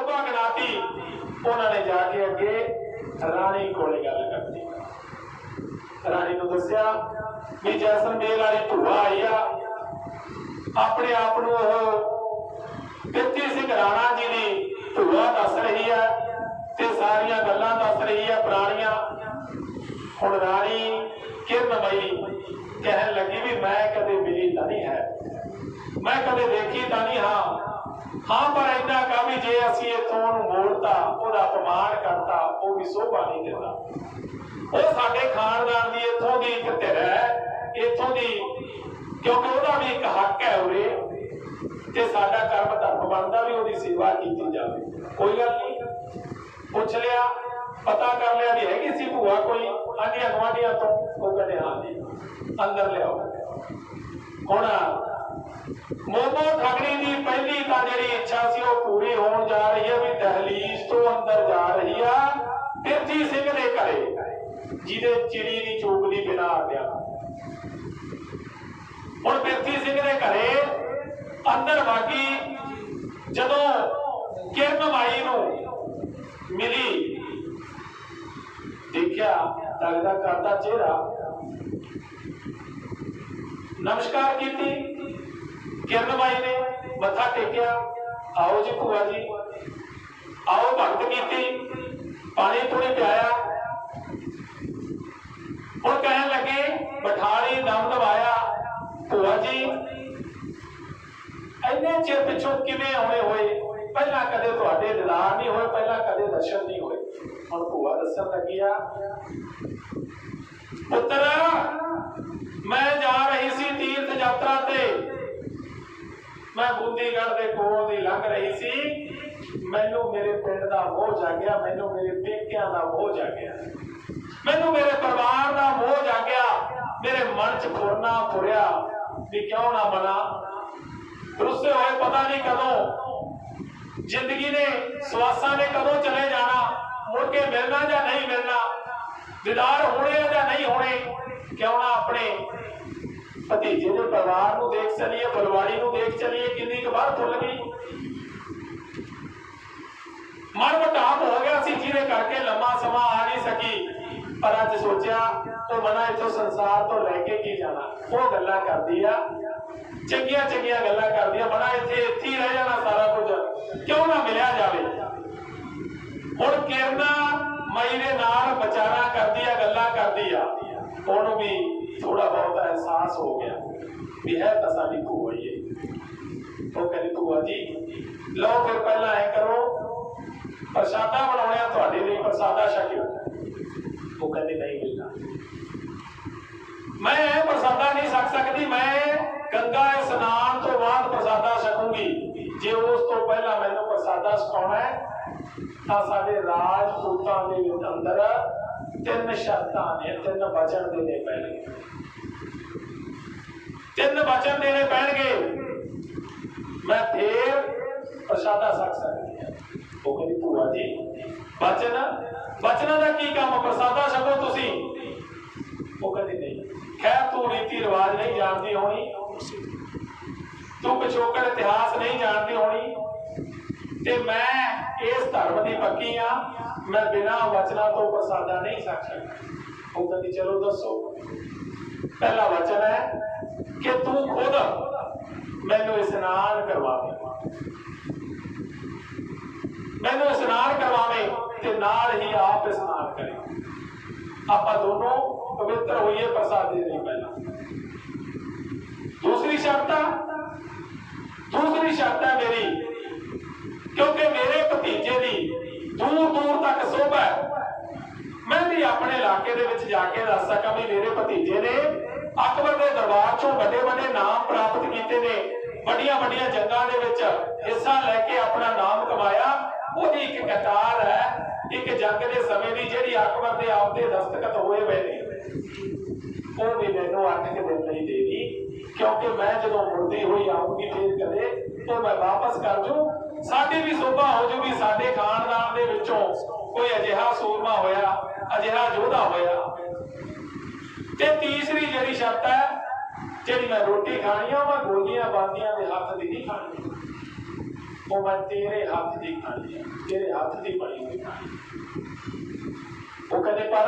शोभा गिनाती, उन्होंने जाके अगे राणी कोले गल करती। राणी नूं दस्सिया भी जैसलमेर वाली भूआ आई आ, अपने आप प्रिथी सिंह राणा जी की भूआ दस रही है ते सारिया गल्लां दस रही है पुरानियां। हुण राणी किरणमई कहन लगी भी मैं कदे मिली तो नहीं है, मैं कदे देखी तो नहीं। हाँ पर इन्ना कहा भी जे असीं इत्थों मोड़ता, उहदा अपमान करता, वो भी शोभा नहीं देता। वो साडे खानदान की इत्थों की एक धिर है, इत्थों की, क्योंकि वह भी एक हक है उरे ते साडा कर्म धर्म बनता भी उसकी सेवा की जाए। कोई गल नहीं, पूछ लिया, पता कर लिया भी हैगी सी भूआ कोई आंडिया गुआंढिया तो, वो कहते हाँ जी अंदर लियाओ। हुण मोमो ठगनी की पहली तो जी इच्छा सी वो पूरी होने जा रही है भी दहलीज तो अंदर जा रही है प्रिथी सिंह के घरे, जिदे चिड़ी की चूकदी बिना आ गया। हुण प्रिथी सिंह के घरे अंदर वागी, जदों किरणमई नूं मिली, देखिया लगदा करदा चेहरा, नमस्कार की किरणमई ने, मत्था टेकिया, आओ जी भूआ जी आओ, भगत की, पानी पूरी पियाया। हुण कहन लगे बठाली दम दबाया, भूआ जी इन्ने चिर पिछों किवें आउणे होए, पहला कदे तुहाडे दीदार नहीं होए, पहला कदे दर्शन नहीं होए। हुण भूआ दस्सण लगी आ, पुत्र मैं जा रही सी तीर्थ यात्रा ते, मैं बूंदीगढ़ के कोल दी लंघ रही सी, मैनू मेरे पिंड का मोह जागया, मैनू मेरे पेकियां का मोह जागया, मैनू मेरे परिवार का मोह जागया, मेरे मन च फुरना फुरिया भी क्यों ना मना। रुस्से होए पता नहीं कदों जिंदगी ने स्वासा ने कदों चले जाना, मुड़ के मिलना या नहीं मिलना, दीदार होने या नहीं होने, क्यों ना अपने भतीजे के परिवार को देख चलीए, बलवाड़ी को देख चलीए, किन्नी बार भुल गई। मन मुटाव हो गया सी जिहदे करके लंबा समा आ नहीं सकी, पर अज सोचा तो मना इथों संसार तो लैके की जाना। वो गल्लां करदी आ, चंगियां चंगियां गल्लां करदी आ, मना इत्थे इत्थे ही रह जाना सारा कुछ, क्यों ना मिलिया जावे। हुण किरणमई दे नाल विचारां करदी आ, गल्लां करदी आ, उहनूं भी थोड़ा बहुत एहसास हो गया भी है तो साडी भूआ ही है। वो कहती भूआ जी लो फिर पहला ऐ करो, प्रसादा बनाने तुहाडे लई, प्रसादा छकियो। वो कहती नहीं मिलना, मैं प्रसादा नहीं छक सकती, मैं गंगा स्नान तो बाद प्रसादा छकूंगी। जे उस तो पहला मैनू प्रसादा छकाउणा है तां साडे राजपूतां दे अंदर तीन शर्तां ने, तीन वचन देने पैणगे, तीन वचन देने पैणगे, मैं फिर प्रसादा छक सकती है। वो कहती भूआ जी वचन, वचन का की काम, प्रसादा छको तुसी। वो कहती नहीं, खैर तू रीति रिवाज नहीं जानती होनी, तू पिछोकड़ इतिहास नहीं जानती होनी, ते मैं इस धर्म की पक्की हाँ, मैं बिना वचना तो प्रसादा नहीं छक सकता। वो कहती चलो दसो। पहला वचन है कि तू खुद मैनू स्नान करवावे, मैनू स्नान करवावे ते नाल ही आप स्नान करें, आप दोनों पवित्र होइए प्रसादे नहीं। पहला दूसरी शर्त है मेरी, क्योंकि मेरे भतीजे की दूर दूर तक शोभा है, मैं भी अपने इलाके दे विच जाके दस सकां भी मेरे भतीजे ने अकबर के दरबार चों बड़े बड़े नाम प्राप्त किए ने, बड़िया बड़िया जंगां दे विच हिस्सा लैके अपना नाम कमाया। वो एक कतार है, एक जंग के समय की जिहड़ी अकबर के आपदे दस्तखत होए हुए ने, वो भी मैनू 8 दिन नहीं देगी, क्योंकि मैं जो मुड़दी हुई आऊंगी फिर कदे तो मैं वापस कर जू, साडी भी शोभा हो जूगी, साडे खानदान दे विचों कोई अजिहा सूरमा होया, अजिहा योधा होया। ते तीसरी जिहड़ी शर्त है, जिहड़ी मैं रोटी खानी है, मैं गोलियां बांदियां दे हत्थ दी नहीं खानी। वो मैं तेरे हाथ की खानी है, तेरे हाथ की बनी हुई खानी। वो कहते पर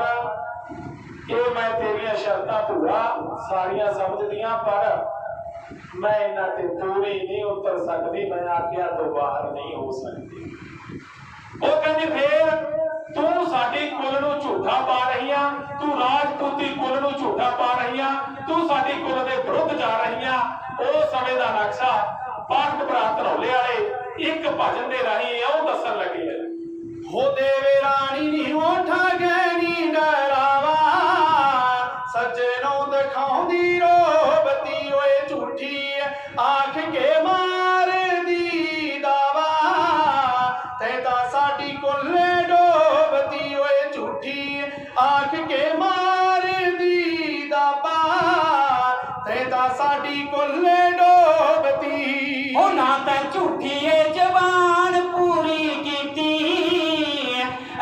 ये मैं तेरिया शर्तां पूरा सारिया समझदियां, पर मैं इन्हां ते पूरी नहीं उतर सकती, मैं आज्ञा तो बाहर नहीं हो सकती। वो कहते फिर तू साडी कुल नूं झूठा पा रही आ, तू राजपूती कुल नूं झूठा पा रही आ, तू साडी कुल दे विरुद्ध जा रही आ। उस समय दा नक्शा पाठ भरा धनौले वाले एक भजन दे राही इउं दस्सण लगे है। हो देवे रानी नी ओठा गैनी डरावा, सज्जनों दिखाउंदी रोबती ओए झूठी, आख के मार दी दावा, तैदा साडी कुल्ले डोबती ओए झूठी, आख के मार दी दावा, तैदा साडी कुल्ले डोबती। ओ ना तां झूठी जबान पूरी कीती,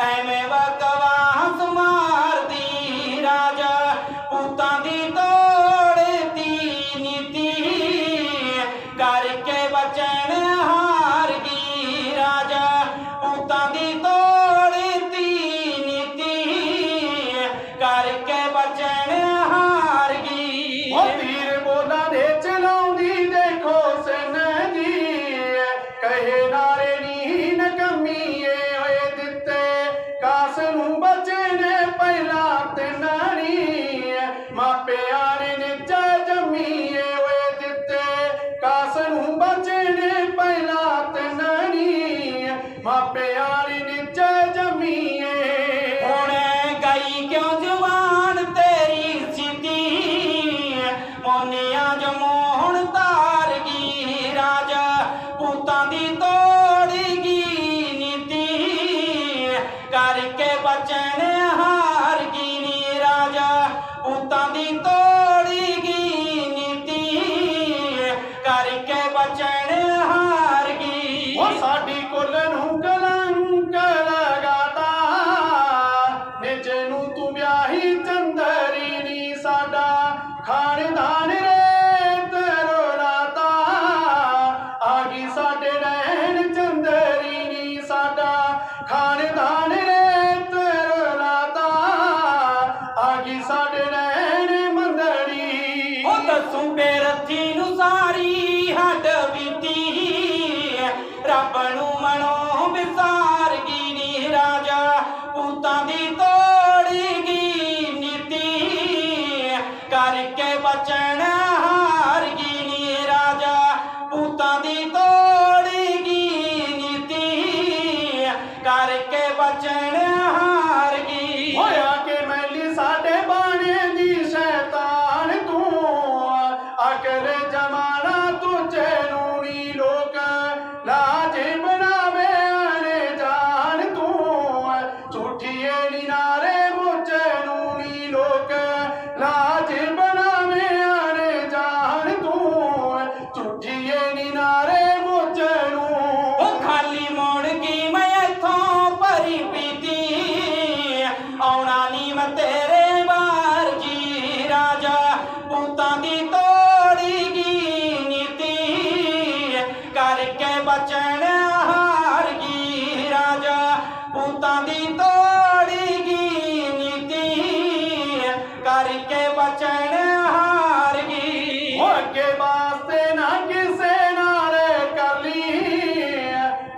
एवें बकवास मारदी राजा पूतां दी तोड़ती नीति, करके बचन हार गई राजा पूतां दी तोड़ती नीति, करके बचन हार गई। ओ तीर बोला दे चलाउंदी देखो सन जी, कहे नारे नी नकमीए होए दिते, कास नूं बचने पहला ते नानी, मापिया ने निजा जमीए होए दिते, कास नूं बचने पहला ते नानी, मापिया ने निजा जमीए। हुण गई क्यों जवान तेरी सीधी, मोनिया जो मोहन तार गई राजा पूतां दी तोड़गी नीति, करके बचन हार गई राजा पूतां दी तोड़गी नीति, करके बचन हार गई। ओ साडी कुल नूं कलंक लगाता, निज नूं तू ब्याही चंदरी नी साडा, खानदान रेत रोलाता, आगी साडे नैन चंदरी नी साडा, खानदान रेत रोलाता, आगी साडे नैन मंदड़ी। ओ दसूं बेरथी नूं सारी हड बीती, रब नूं मनो विसार गई नी राजा पूतां दी तोड़गी नीति, करके बचन हार गई नी राजा पूतां दी तोड़गी नीति, करके बचन हार गई। होया के मैली साडे बाणे दी शैतान तू, अकल जमाना तुझे नूनी लोक, लाज बनावे आने जान तू, झूठिए निनारे मुझे नूनी लोक, लाज बनावे आने जान तू, झूठिए निनारे मुझे नू। ओ खाली मोड़ गई मैं इथों भरी पीती, आउणा नी मैं तेरे बार जी राजा पूतां दी तोड़गी नीति, करके बचन हार गई राजा पूतां दी तोड़गी नीति, करके बचन हार गई। हो अगे वास्ते ना किसे नाल कर ली,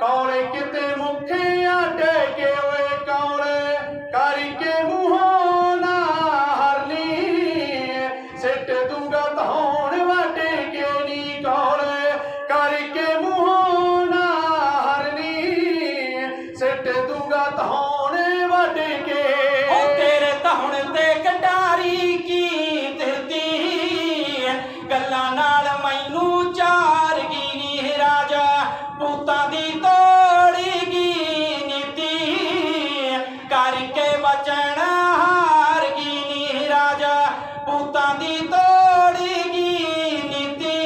कौले किते मुखे आटे के ओए कौले, करके मुँहों ना हर ली, सिट दूंगा धौन वाटे के नी कौले, करके मुँहों ना हर ली, सिट दूंगा धौन वाटे के। ओ तेरे धौण ते कटारी की तिरती, गल्लां नाल मैनू चार गई नी राजा पूतां दी तोड़गी नीति, करके बचन हार गई नी राजा पूतां दी तोड़गी नीति,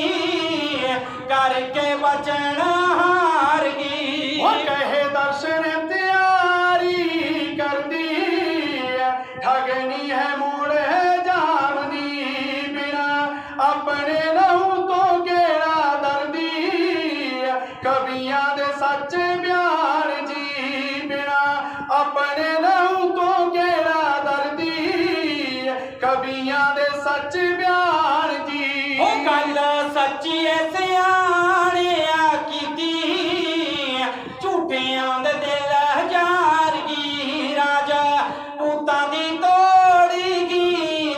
करके बचन हार गई। वो कहे दर्शन तैयारी कर दी, ठगनी है मोड़ है जाम दी, बिना अपने लहू तो गेड़ा दर्दी, कवियां दे सच्ची सियाणिया कीती झूठियां दे दिल जारगी राजा पूतां दी तोड़गी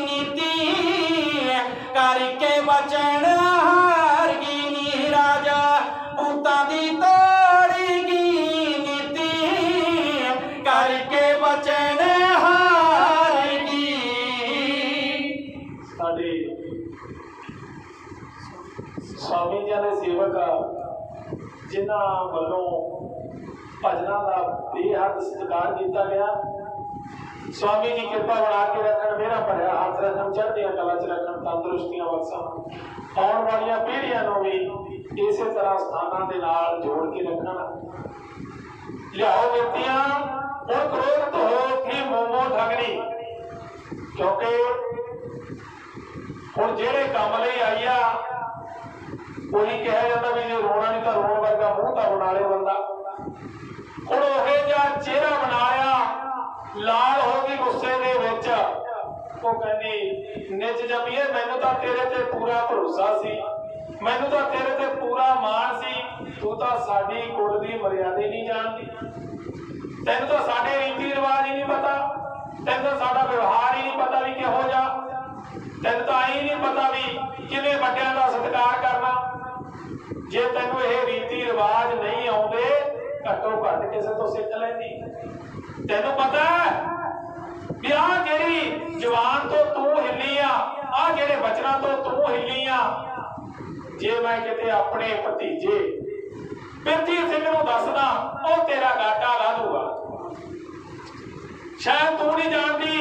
नीति करके बचन हारगी नी राजा पूतां दी तोड़गी नीति करके बचन हारगी। ਸਾਡੇ स्वामी जी ਦੇ ਸੇਵਕ ਜਿਨ੍ਹਾਂ ਵੱਲੋਂ ਭਜਨਾਂ ਦਾ ਬੇਹੱਦ ਸਤਿਕਾਰ ਕੀਤਾ ਗਿਆ। स्वामी जी कृपा बना के रखन, मेरा भरिया हाथ रखन, चढ़दियां कला च रखन, तंदुरुस्तियां बख्शण, आउण वालियां पीढ़ियां नूं भी इसे तरह स्थानां दे नाल जोड़ के रखण। लियाओ बेटियां हुण क्रोधित हो के मोमो ठगनी, क्योंकि हुण ਜਿਹੜੇ ਕੰਮ ਲਈ ਆਈ ਆ ਉਹੀ ਕਿਹਾ ਜਾਂਦਾ ਵੀ ਜੇ ਰੋਣਾ ਨਹੀਂ ਤਾਂ ਰੋਣ ਵਰਗਾ ਮੂੰਹ ਤਾਂ ਬਣਾ ਲੇ ਬੰਦਾ। ਹੁਣ ਉਹ ਜਿਹਾ ਚਿਹਰਾ ਬਣਾ ਲਿਆ, ਲਾਲ ਹੋ ਗਈ ਗੁੱਸੇ ਦੇ ਵਿੱਚ। ਉਹ ਕਹਿੰਦੀ ਨਿੱਜ ਜੰਮੀਏ ਮੈਨੂੰ ਤਾਂ ਤੇਰੇ ਤੇ ਪੂਰਾ ਭਰੋਸਾ ਸੀ, ਮੈਨੂੰ ਤਾਂ ਤੇਰੇ ਤੇ ਪੂਰਾ ਮਾਣ ਸੀ, ਤੂੰ ਤਾਂ ਸਾਡੀ ਕੁਲ ਦੀ ਮਰਿਆਦਾ ਨਹੀਂ ਜਾਣਦੀ, ਤੈਨੂੰ ਤਾਂ ਸਾਡੇ ਰੀਤੀ ਰਿਵਾਜ ਹੀ ਨਹੀਂ ਪਤਾ, ਤੈਨੂੰ ਤਾਂ ਸਾਡਾ ਵਿਵਹਾਰ ਹੀ ਨਹੀਂ ਪਤਾ ਵੀ ਕਿਹੋ ਜਿਹਾ, ਤੈਨੂੰ ਤਾਂ ਹੀ ਨਹੀਂ ਪਤਾ ਵੀ ਕਿਵੇਂ ਵੱਡਿਆਂ ਦਾ ਸਤਿਕਾਰ ਕਰਨਾ। ਜੇ ਤੈਨੂੰ ਇਹ ਰੀਤੀ ਰਿਵਾਜ ਨਹੀਂ ਆਉਂਦੇ ਘੱਟੋ ਘੱਟ ਕਿਸੇ ਤੋਂ ਸਿੱਖ ਲੈਂਦੀ। ਤੈਨੂੰ ਪਤਾ ਵੀ ਆਹ ਜਿਹੜੀ ਜ਼ੁਬਾਨ ਤੋਂ ਤੂੰ ਹਿੱਲੀ ਆ, ਆਹ ਜਿਹੜੇ ਬਚਨਾਂ ਤੋਂ ਤੂੰ ਹਿੱਲੀ ਆ, ਜੇ ਮੈਂ ਕਿਤੇ ਆਪਣੇ ਭਤੀਜੇ ਪਿਰਥੀ ਸਿੰਘ ਨੂੰ ਦੱਸਦਾ ਉਹ ਤੇਰਾ ਗਾਟਾ ਲਾ ਦੂਗਾ। ਸ਼ਾਇਦ ਤੂੰ ਨਹੀਂ ਜਾਣਦੀ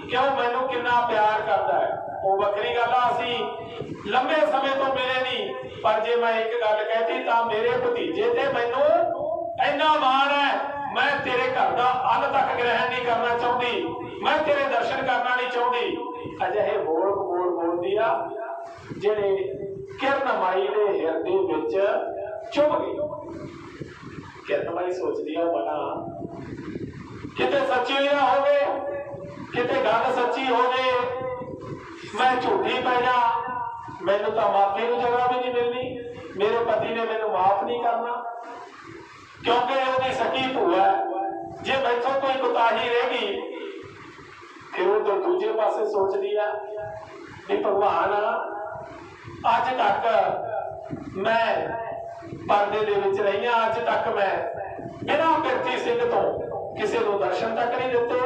ਕਿ ਉਹ ਮੈਨੂੰ ਕਿੰਨਾ ਪਿਆਰ ਕਰਦਾ ਹੈ। ਉਹ ਵੱਖਰੀ ਗੱਲ ਆ, ਅਸੀਂ ਲੰਬੇ ਸਮੇਂ ਤੋਂ ਮਿਲੇ ਨਹੀਂ, ਪਰ ਜੇ ਮੈਂ ਇੱਕ ਗੱਲ ਕਹਿਤੀ ਤਾਂ ਮੇਰੇ ਭਤੀਜੇ ਤੇ ਮੈਨੂੰ ਇੰਨਾ ਮਾਣ ਹੈ। ਮੈਂ ਤੇਰੇ ਘਰ ਦਾ ਅੰਨ ਤੱਕ ਗ੍ਰਹਿਣ ਨਹੀਂ ਕਰਨਾ ਚਾਹੁੰਦੀ, ਮੈਂ ਤੇਰੇ ਦਰਸ਼ਨ ਕਰਨਾ ਨਹੀਂ ਚਾਹੁੰਦੀ। ਅਜਿਹੇ ਬੋਲਦੀ ਆ ਜਿਹੜੇ ਕਿਰਨ ਮਾਈ ਦੇ ਹਿਰਦੇ ਵਿੱਚ ਚੁੱਭ ਗਈ। ਕਿਰਨ ਮਾਈ ਸੋਚਦੀ ਆ ਬਣਾ ਕਿਤੇ ਸੱਚੀ ਨਾ ਹੋਵੇ, ਕਿਤੇ ਗੱਲ ਸੱਚੀ ਹੋ ਜੇ, ਮੈਂ ਝੂਠੀ ਪੈ ਜਾ, ਮੈਨੂੰ ਤਾਂ ਮਾਫੀ ਨੂੰ ਜਗ੍ਹਾ ਵੀ ਨਹੀਂ ਮਿਲਣੀ, ਮੇਰੇ ਪਤੀ ਨੇ ਮੈਨੂੰ ਮਾਫ ਨਹੀਂ ਕਰਨਾ, ਕਿਉਂਕਿ ਉਹਦੀ ਸਕੀ ਭੂਆ ਹੈ। ਜੇ ਮੈਥੋਂ ਕੋਈ ਕੁਤਾਹੀ ਰਹਿ ਗਈ ਫਿਰ ਉਹ ਤਾਂ ਦੂਜੇ ਪਾਸੇ ਸੋਚਦੀ ਆ ਵੀ ਭਗਵਾਨ ਅੱਜ ਤੱਕ ਮੈਂ ਪਰਦੇ ਦੇ ਵਿੱਚ ਰਹੀ ਹਾਂ, ਅੱਜ ਤੱਕ ਮੈਂ ਬਿਨਾਂ ਪਿਰਥੀ ਸਿੰਘ ਤੋਂ ਕਿਸੇ ਨੂੰ ਦਰਸ਼ਨ ਤੱਕ ਨਹੀਂ ਦਿੱਤੇ,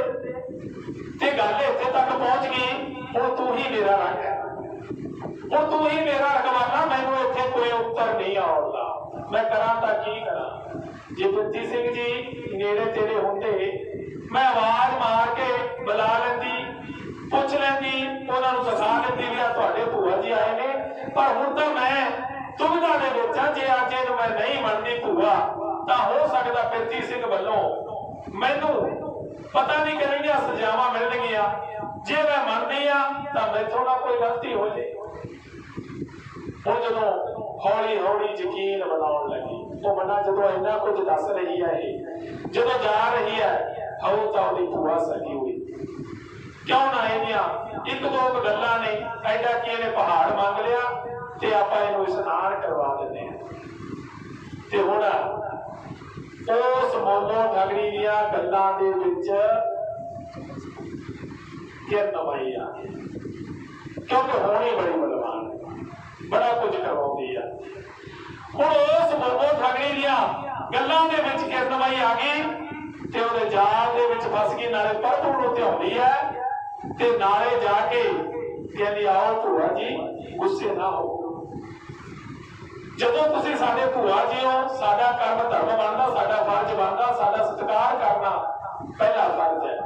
ਤੇ ਗੱਲ ਇੱਥੇ ਤੱਕ ਪਹੁੰਚ ਗਈ। ਹੁਣ ਤੂੰ ਹੀ ਮੇਰਾ ਰੰਗ ਹੈ, ਹੁਣ ਤੂੰ ਹੀ ਮੇਰਾ ਰਖਵਾਲਾ, ਮੈਨੂੰ ਇੱਥੇ ਕੋਈ ਉੱਤਰ ਨਹੀਂ ਆਉਂਦਾ, ਮੈਂ ਕਰਾਂ ਤਾਂ ਕੀ ਕਰਾਂ। ਜੇ ਪਿਰਥੀ ਸਿੰਘ ਜੀ ਨੇੜੇ ਤੇਰੇ ਹੁੰਦੇ ਮੈਂ ਆਵਾਜ਼ ਮਾਰ ਕੇ ਬੁਲਾ ਲੈਂਦੀ, ਪੁੱਛ ਲੈਂਦੀ, ਉਹਨਾਂ ਨੂੰ ਦਿਖਾ ਲੈਂਦੀ ਵੀ ਆ ਤੁਹਾਡੇ ਭੂਆ ਜੀ ਆਏ ਨੇ। ਪਰ ਹੁਣ ਤਾਂ ਮੈਂ ਦੁਵਿਧਾ ਦੇ ਵਿੱਚ ਆ, ਜੇ ਅੱਜ ਇਹਨੂੰ ਮੈਂ ਨਹੀਂ ਮੰਨਦੀ ਭੂਆ ਤਾਂ ਹੋ ਸਕਦਾ ਪਿਰਥੀ ਸਿੰਘ ਵੱਲੋਂ ਮੈਨੂੰ ਪਤਾ ਨਹੀਂ ਕਿਹੜੀਆਂ ਸਜ਼ਾਵਾਂ ਮਿਲਣਗੀਆਂ। ਜੇ ਮੈਂ ਮੰਨਦੀ ਆ ਤਾਂ ਮੈਥੋਂ ਨਾ ਕੋਈ ਗਲਤੀ ਹੋ ਜੇ। ਹੁਣ ਜਦੋਂ ਹੌਲੀ ਹੌਲੀ ਯਕੀਨ ਬਣਾਉਣ ਲੱਗੀ, ਉਹ ਬੰਦਾ ਜਦੋਂ ਇੰਨਾ ਕੁਝ ਦੱਸ ਰਹੀ ਹੈ, ਇਹ ਜਦੋਂ ਜਾ ਰਹੀ ਹੈ ਹਉ ਤਾਂ ਉਹਦੀ ਭੂਆ ਸਕੀ ਹੋਈ। ਕਿਉਂ ਨਾ ਇਹਦੀਆਂ ਇੱਕ ਦੋ ਗੱਲਾਂ ਨੇ, ਐਡਾ ਕੀ ਇਹਨੇ ਪਹਾੜ ਮੰਗ ਲਿਆ ਤੇ ਆਪਾਂ ਇਹਨੂੰ ਇਸ਼ਨਾਨ ਕਰਵਾ ਦਿੰਦੇ ਹਾਂ। ਤੇ ਹੁਣ ਉਸ ਮੋਮੋ ਠਗੜੀ ਦੀਆਂ ਗੱਲਾਂ ਦੇ ਵਿੱਚ ਕਿਰਨ ਮਾਈ ਆ, ਕਿਉਂਕਿ ਹੋਣੀ ਬੜੀ ਬਲਵਾਨ, ਬੜਾ ਕੁਝ ਕਰਵਾਉਂਦੀ ਆ। ਹੁਣ ਉਸ ਮੋਮੋ ਠਗੜੀ ਦੀਆਂ ਗੱਲਾਂ ਦੇ ਵਿੱਚ ਕਿਰਨ ਮਾਈ ਆ ਗਈ ਤੇ ਉਹਦੇ ਜਾਲ ਦੇ ਵਿੱਚ ਫਸ ਗਈ। ਨਾਲੇ ਪ੍ਰਭੂ ਨੂੰ ਧਿਆਉਂਦੀ ਹੈ ਤੇ ਨਾਲੇ ਜਾ ਕੇ ਕਹਿੰਦੀ ਆਓ ਭੂਆ ਜੀ ਗੁੱਸੇ ਨਾ ਹੋ, ਜਦੋਂ ਤੁਸੀਂ ਸਾਡੇ ਭੂਆ ਜੀ ਹੋ, ਸਾਡਾ ਕਰਮ ਧਰਮ ਬਣਦਾ, ਸਾਡਾ ਫਰਜ਼ ਬਣਦਾ, ਸਾਡਾ ਸਤਿਕਾਰ ਕਰਨਾ ਪਹਿਲਾ ਫਰਜ਼ ਹੈ।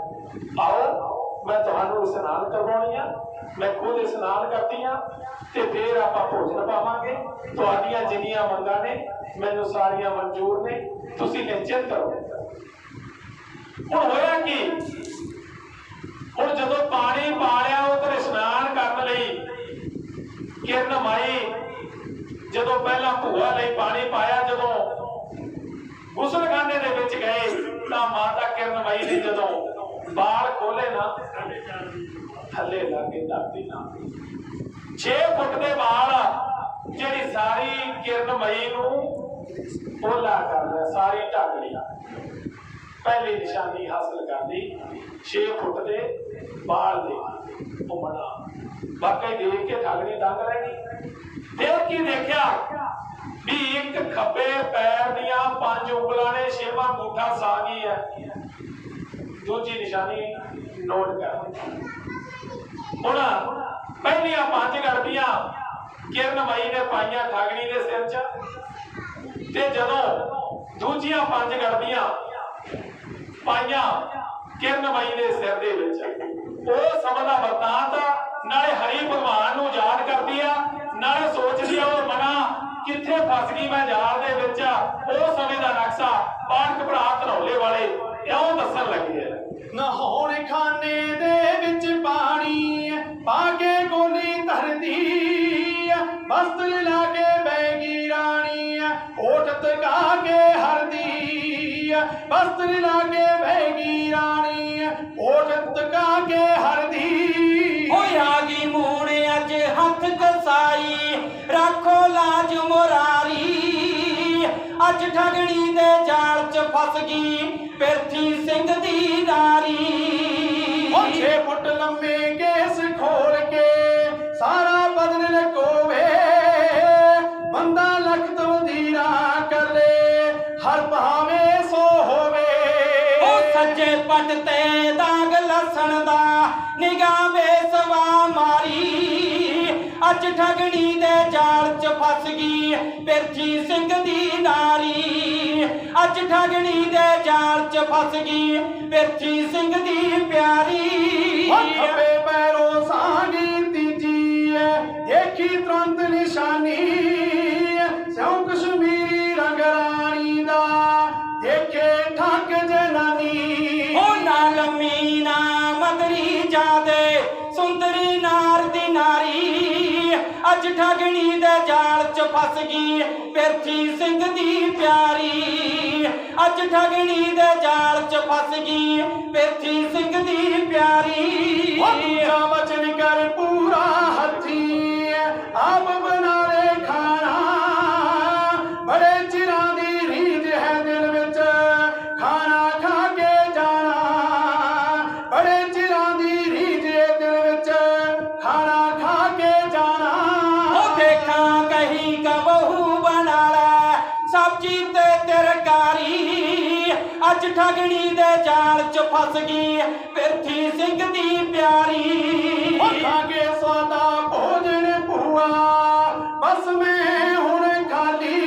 ਆਓ ਮੈਂ ਤੁਹਾਨੂੰ ਇਸ਼ਨਾਨ ਕਰਵਾਉਣੀ ਆ, ਮੈਂ ਖੁਦ ਇਸ਼ਨਾਨ ਕਰਦੀ ਆ ਤੇ ਫਿਰ ਆਪਾਂ ਭੋਜਨ ਪਾਵਾਂਗੇ। ਤੁਹਾਡੀਆਂ ਜਿੰਨੀਆਂ ਮੰਗਾਂ ਨੇ ਮੈਨੂੰ ਸਾਰੀਆਂ ਮਨਜ਼ੂਰ ਨੇ, ਤੁਸੀਂ ਨਿਸ਼ਚਿੰਤ ਰਹੋ। ਹੁਣ ਹੋਇਆ ਕੀ, ਹੁਣ ਜਦੋਂ ਪਾਣੀ ਪਾ ਲਿਆ ਉਧਰ ਇਸ਼ਨਾਨ ਕਰਨ ਲਈ ਕਿਰਨ ਮਾਈ ਜਦੋਂ ਪਹਿਲਾਂ ਭੂਆ ਲਈ ਪਾਣੀ ਪਾਇਆ, ਜਦੋਂ ਗੁਸਲਖਾਨੇ ਦੇ ਵਿੱਚ ਗਏ ਤਾਂ ਮਾਤਾ ਕਿਰਨ ਮਾਈ ਨੇ ਜਦੋਂ ਬਾਲ ਖੋਲੇ ਨਾ ਥੱਲੇ ਲੱਗੇ ਧਰਤੀ ਨਾਲ 6 ਫੁੱਟ ਦੇ ਬਾਲ ਜਿਹੜੀ किरणमयी नूं ओला कर लिया, सारी ढक लिया। पहली निशानी हासिल कर ली 6 फुट के बाल दे घूमना। वाकई देख के ठगनी दंग रह गई। देख के देखा भी एक खब्बे पैर दियां 5 उंगलां ने 6वां अंगूठा सा गई है। दूजी निशानी नोट कर हुण पहलियां 5 गड़बियां किरणमयी ने पाइया ठगनी के सिर च, ते जदों दूजियां 5 गड़बियां पाइया किरणमयी के सिर दे विच वो समझदा वरतांत नाले हरि भगवान नूं याद करदी आ, नाले सोचदी आ वो मना किथे फस गई मैं जाल दे विच। वो समय दा नक्शा पाठक भरा धनौले वाले इउं दस्सण लगे है। नहाउण खाने दे विच पानी पा के गोली धरदी, वस्त्र ला के बैगी रानी ओठ तका के हरदी। वस्त्र ला के बैगी रानी ओठ तका के हरदी। होयागी मूड़ अज हथ कसाई रखो लाज मुरारी। अज ठगनी दे जाल च फस गई पिरथी सिंह दी नारी। 6 फुट लंबे केस खोल के सारा बदन लकोवे, बंदा लखत वधीरा कर ले हर भावे सो होवे। सज्जे पट ते दाग लसन दा निगाह बेसवा मारी। अज ठगनी दे जाल च फस गई पिरथी सिंह दी नारी। अज ठगनी दे जाल च फस गई पिरथी सिंह दी प्यारी। खब्बे पैरों सांगी तीजी देखी तुरंत निशानी। स्यों कश्मीरी रंग रानी दा देखे ठग जनानी। ओ ना लम्मी ना मदरी जादे सुंदरी नार दी नारी। अज ठगनी दे जाल च फस गई पिरथी सिंह दी प्यारी। अज ठगनी दे जाल च फस गई पिरथी सिंह दी प्यारी। दूजा वचन कर पूरा हथी आप बना ले खाना। बड़े चिरां दी रीझ है दिल विच खाना खा के जाना। बड़े चिरां दी रीझ है दिल विच खाना खा के जाना। देखा कहीं का बहू बना लै सब्जी ते तरकारी। अज ठगनी दे जाल च फस गई पिरथी सिंह दी प्यारी। खा के स्वादा भोजन भुआ बस में हुण खाली।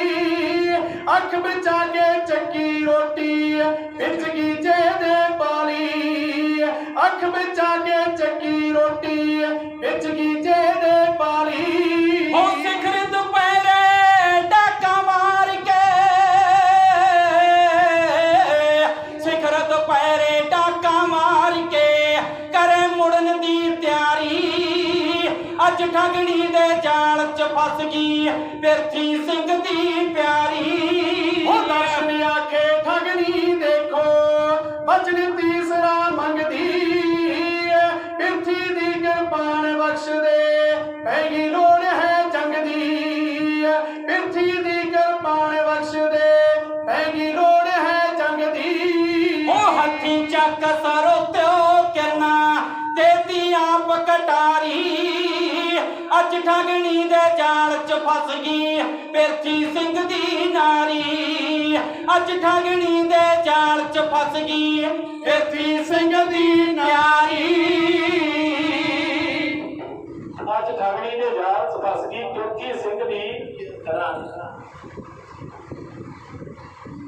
अख बचा के चक्की रोटी बिच गई जे दे पाली। अख बचा के चक्की रोटी बिच गई जे दे पाली। ओ शिखर दुपहरे डाका मार के, शिखर दुपहरे डाका मार के करे मुड़न दी तैयारी। अज ठगनी दे जाल च फस गई पिरथी सिंह दी प्यारी। दर्शन आखे ठगनी देखो वचन तीसरा मंगदी। पिरथी दी कृपाण बख्श दे पैगी लोड़ है जंग दी। पिरथी दी कृपाण बख्श दे पैगी लोड़ है जंग दी। ओ हथी चक सरोत्यो किरना देती आप कटारी। अज ठगनी दे जाल च फस गई पिरथी सिंह दी नारी। अज ठगनी दे जाल च फस गई पिरथी सिंह दी नारी। अज ठगनी दे जाल च फस गई पिरथी सिंह दी रानी।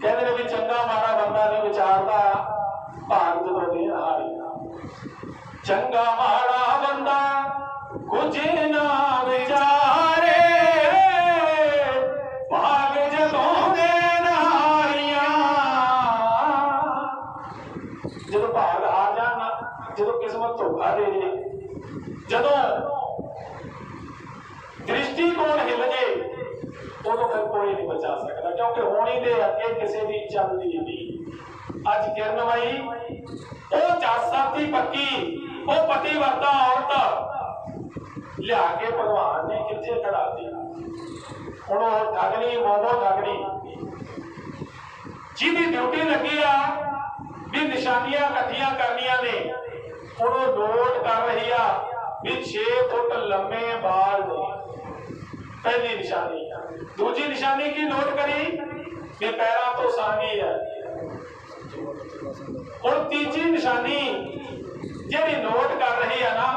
कहते ने भी चंगा माड़ा बंदा नहीं विचारता भाग जदों देर हारी। चंगा माड़ा बंदा कुछ ना विचारे भाग जदों देर हारियां। जदों भाग हार जाना, जदों किस्मत धोखा दे जे, जदों दृष्टिकोण हिल जे, उदों फिर कोई नहीं बचा सकता, क्योंकि होनी दे अगे किसी की चलती नहीं। अज किरणमयी वो जासर दी पक्की वो पतिवर्ता औरत लिया के भगवान ने किथे खड़ा दी। ਹੁਣ ਉਹ ਠੱਗਣੀ ਮੋਮੋ ਠੱਗਣੀ ਜਿਹਦੀ ਡਿਊਟੀ ਲੱਗੀ ਆ ਵੀ ਨਿਸ਼ਾਨੀਆਂ ਇਕੱਠੀਆਂ ਕਰਨੀਆਂ ਨੇ, ਹੁਣ ਉਹ ਨੋਟ ਕਰ ਰਹੀ ਆ ਵੀ 6 ਫੁੱਟ ਲੰਮੇ ਬਾਲ ਨੇ, ਪਹਿਲੀ ਨਿਸ਼ਾਨੀ। ਦੂਜੀ ਨਿਸ਼ਾਨੀ ਕੀ ਨੋਟ ਕਰੀ ਵੀ ਪੈਰਾਂ ਤੋਂ ਸਾਂਗੀ ਹੈ। ਹੁਣ ਤੀਜੀ ਨਿਸ਼ਾਨੀ ਜਿਹੜੀ ਨੋਟ ਕਰ ਰਹੀ ਹੈ ਨਾ,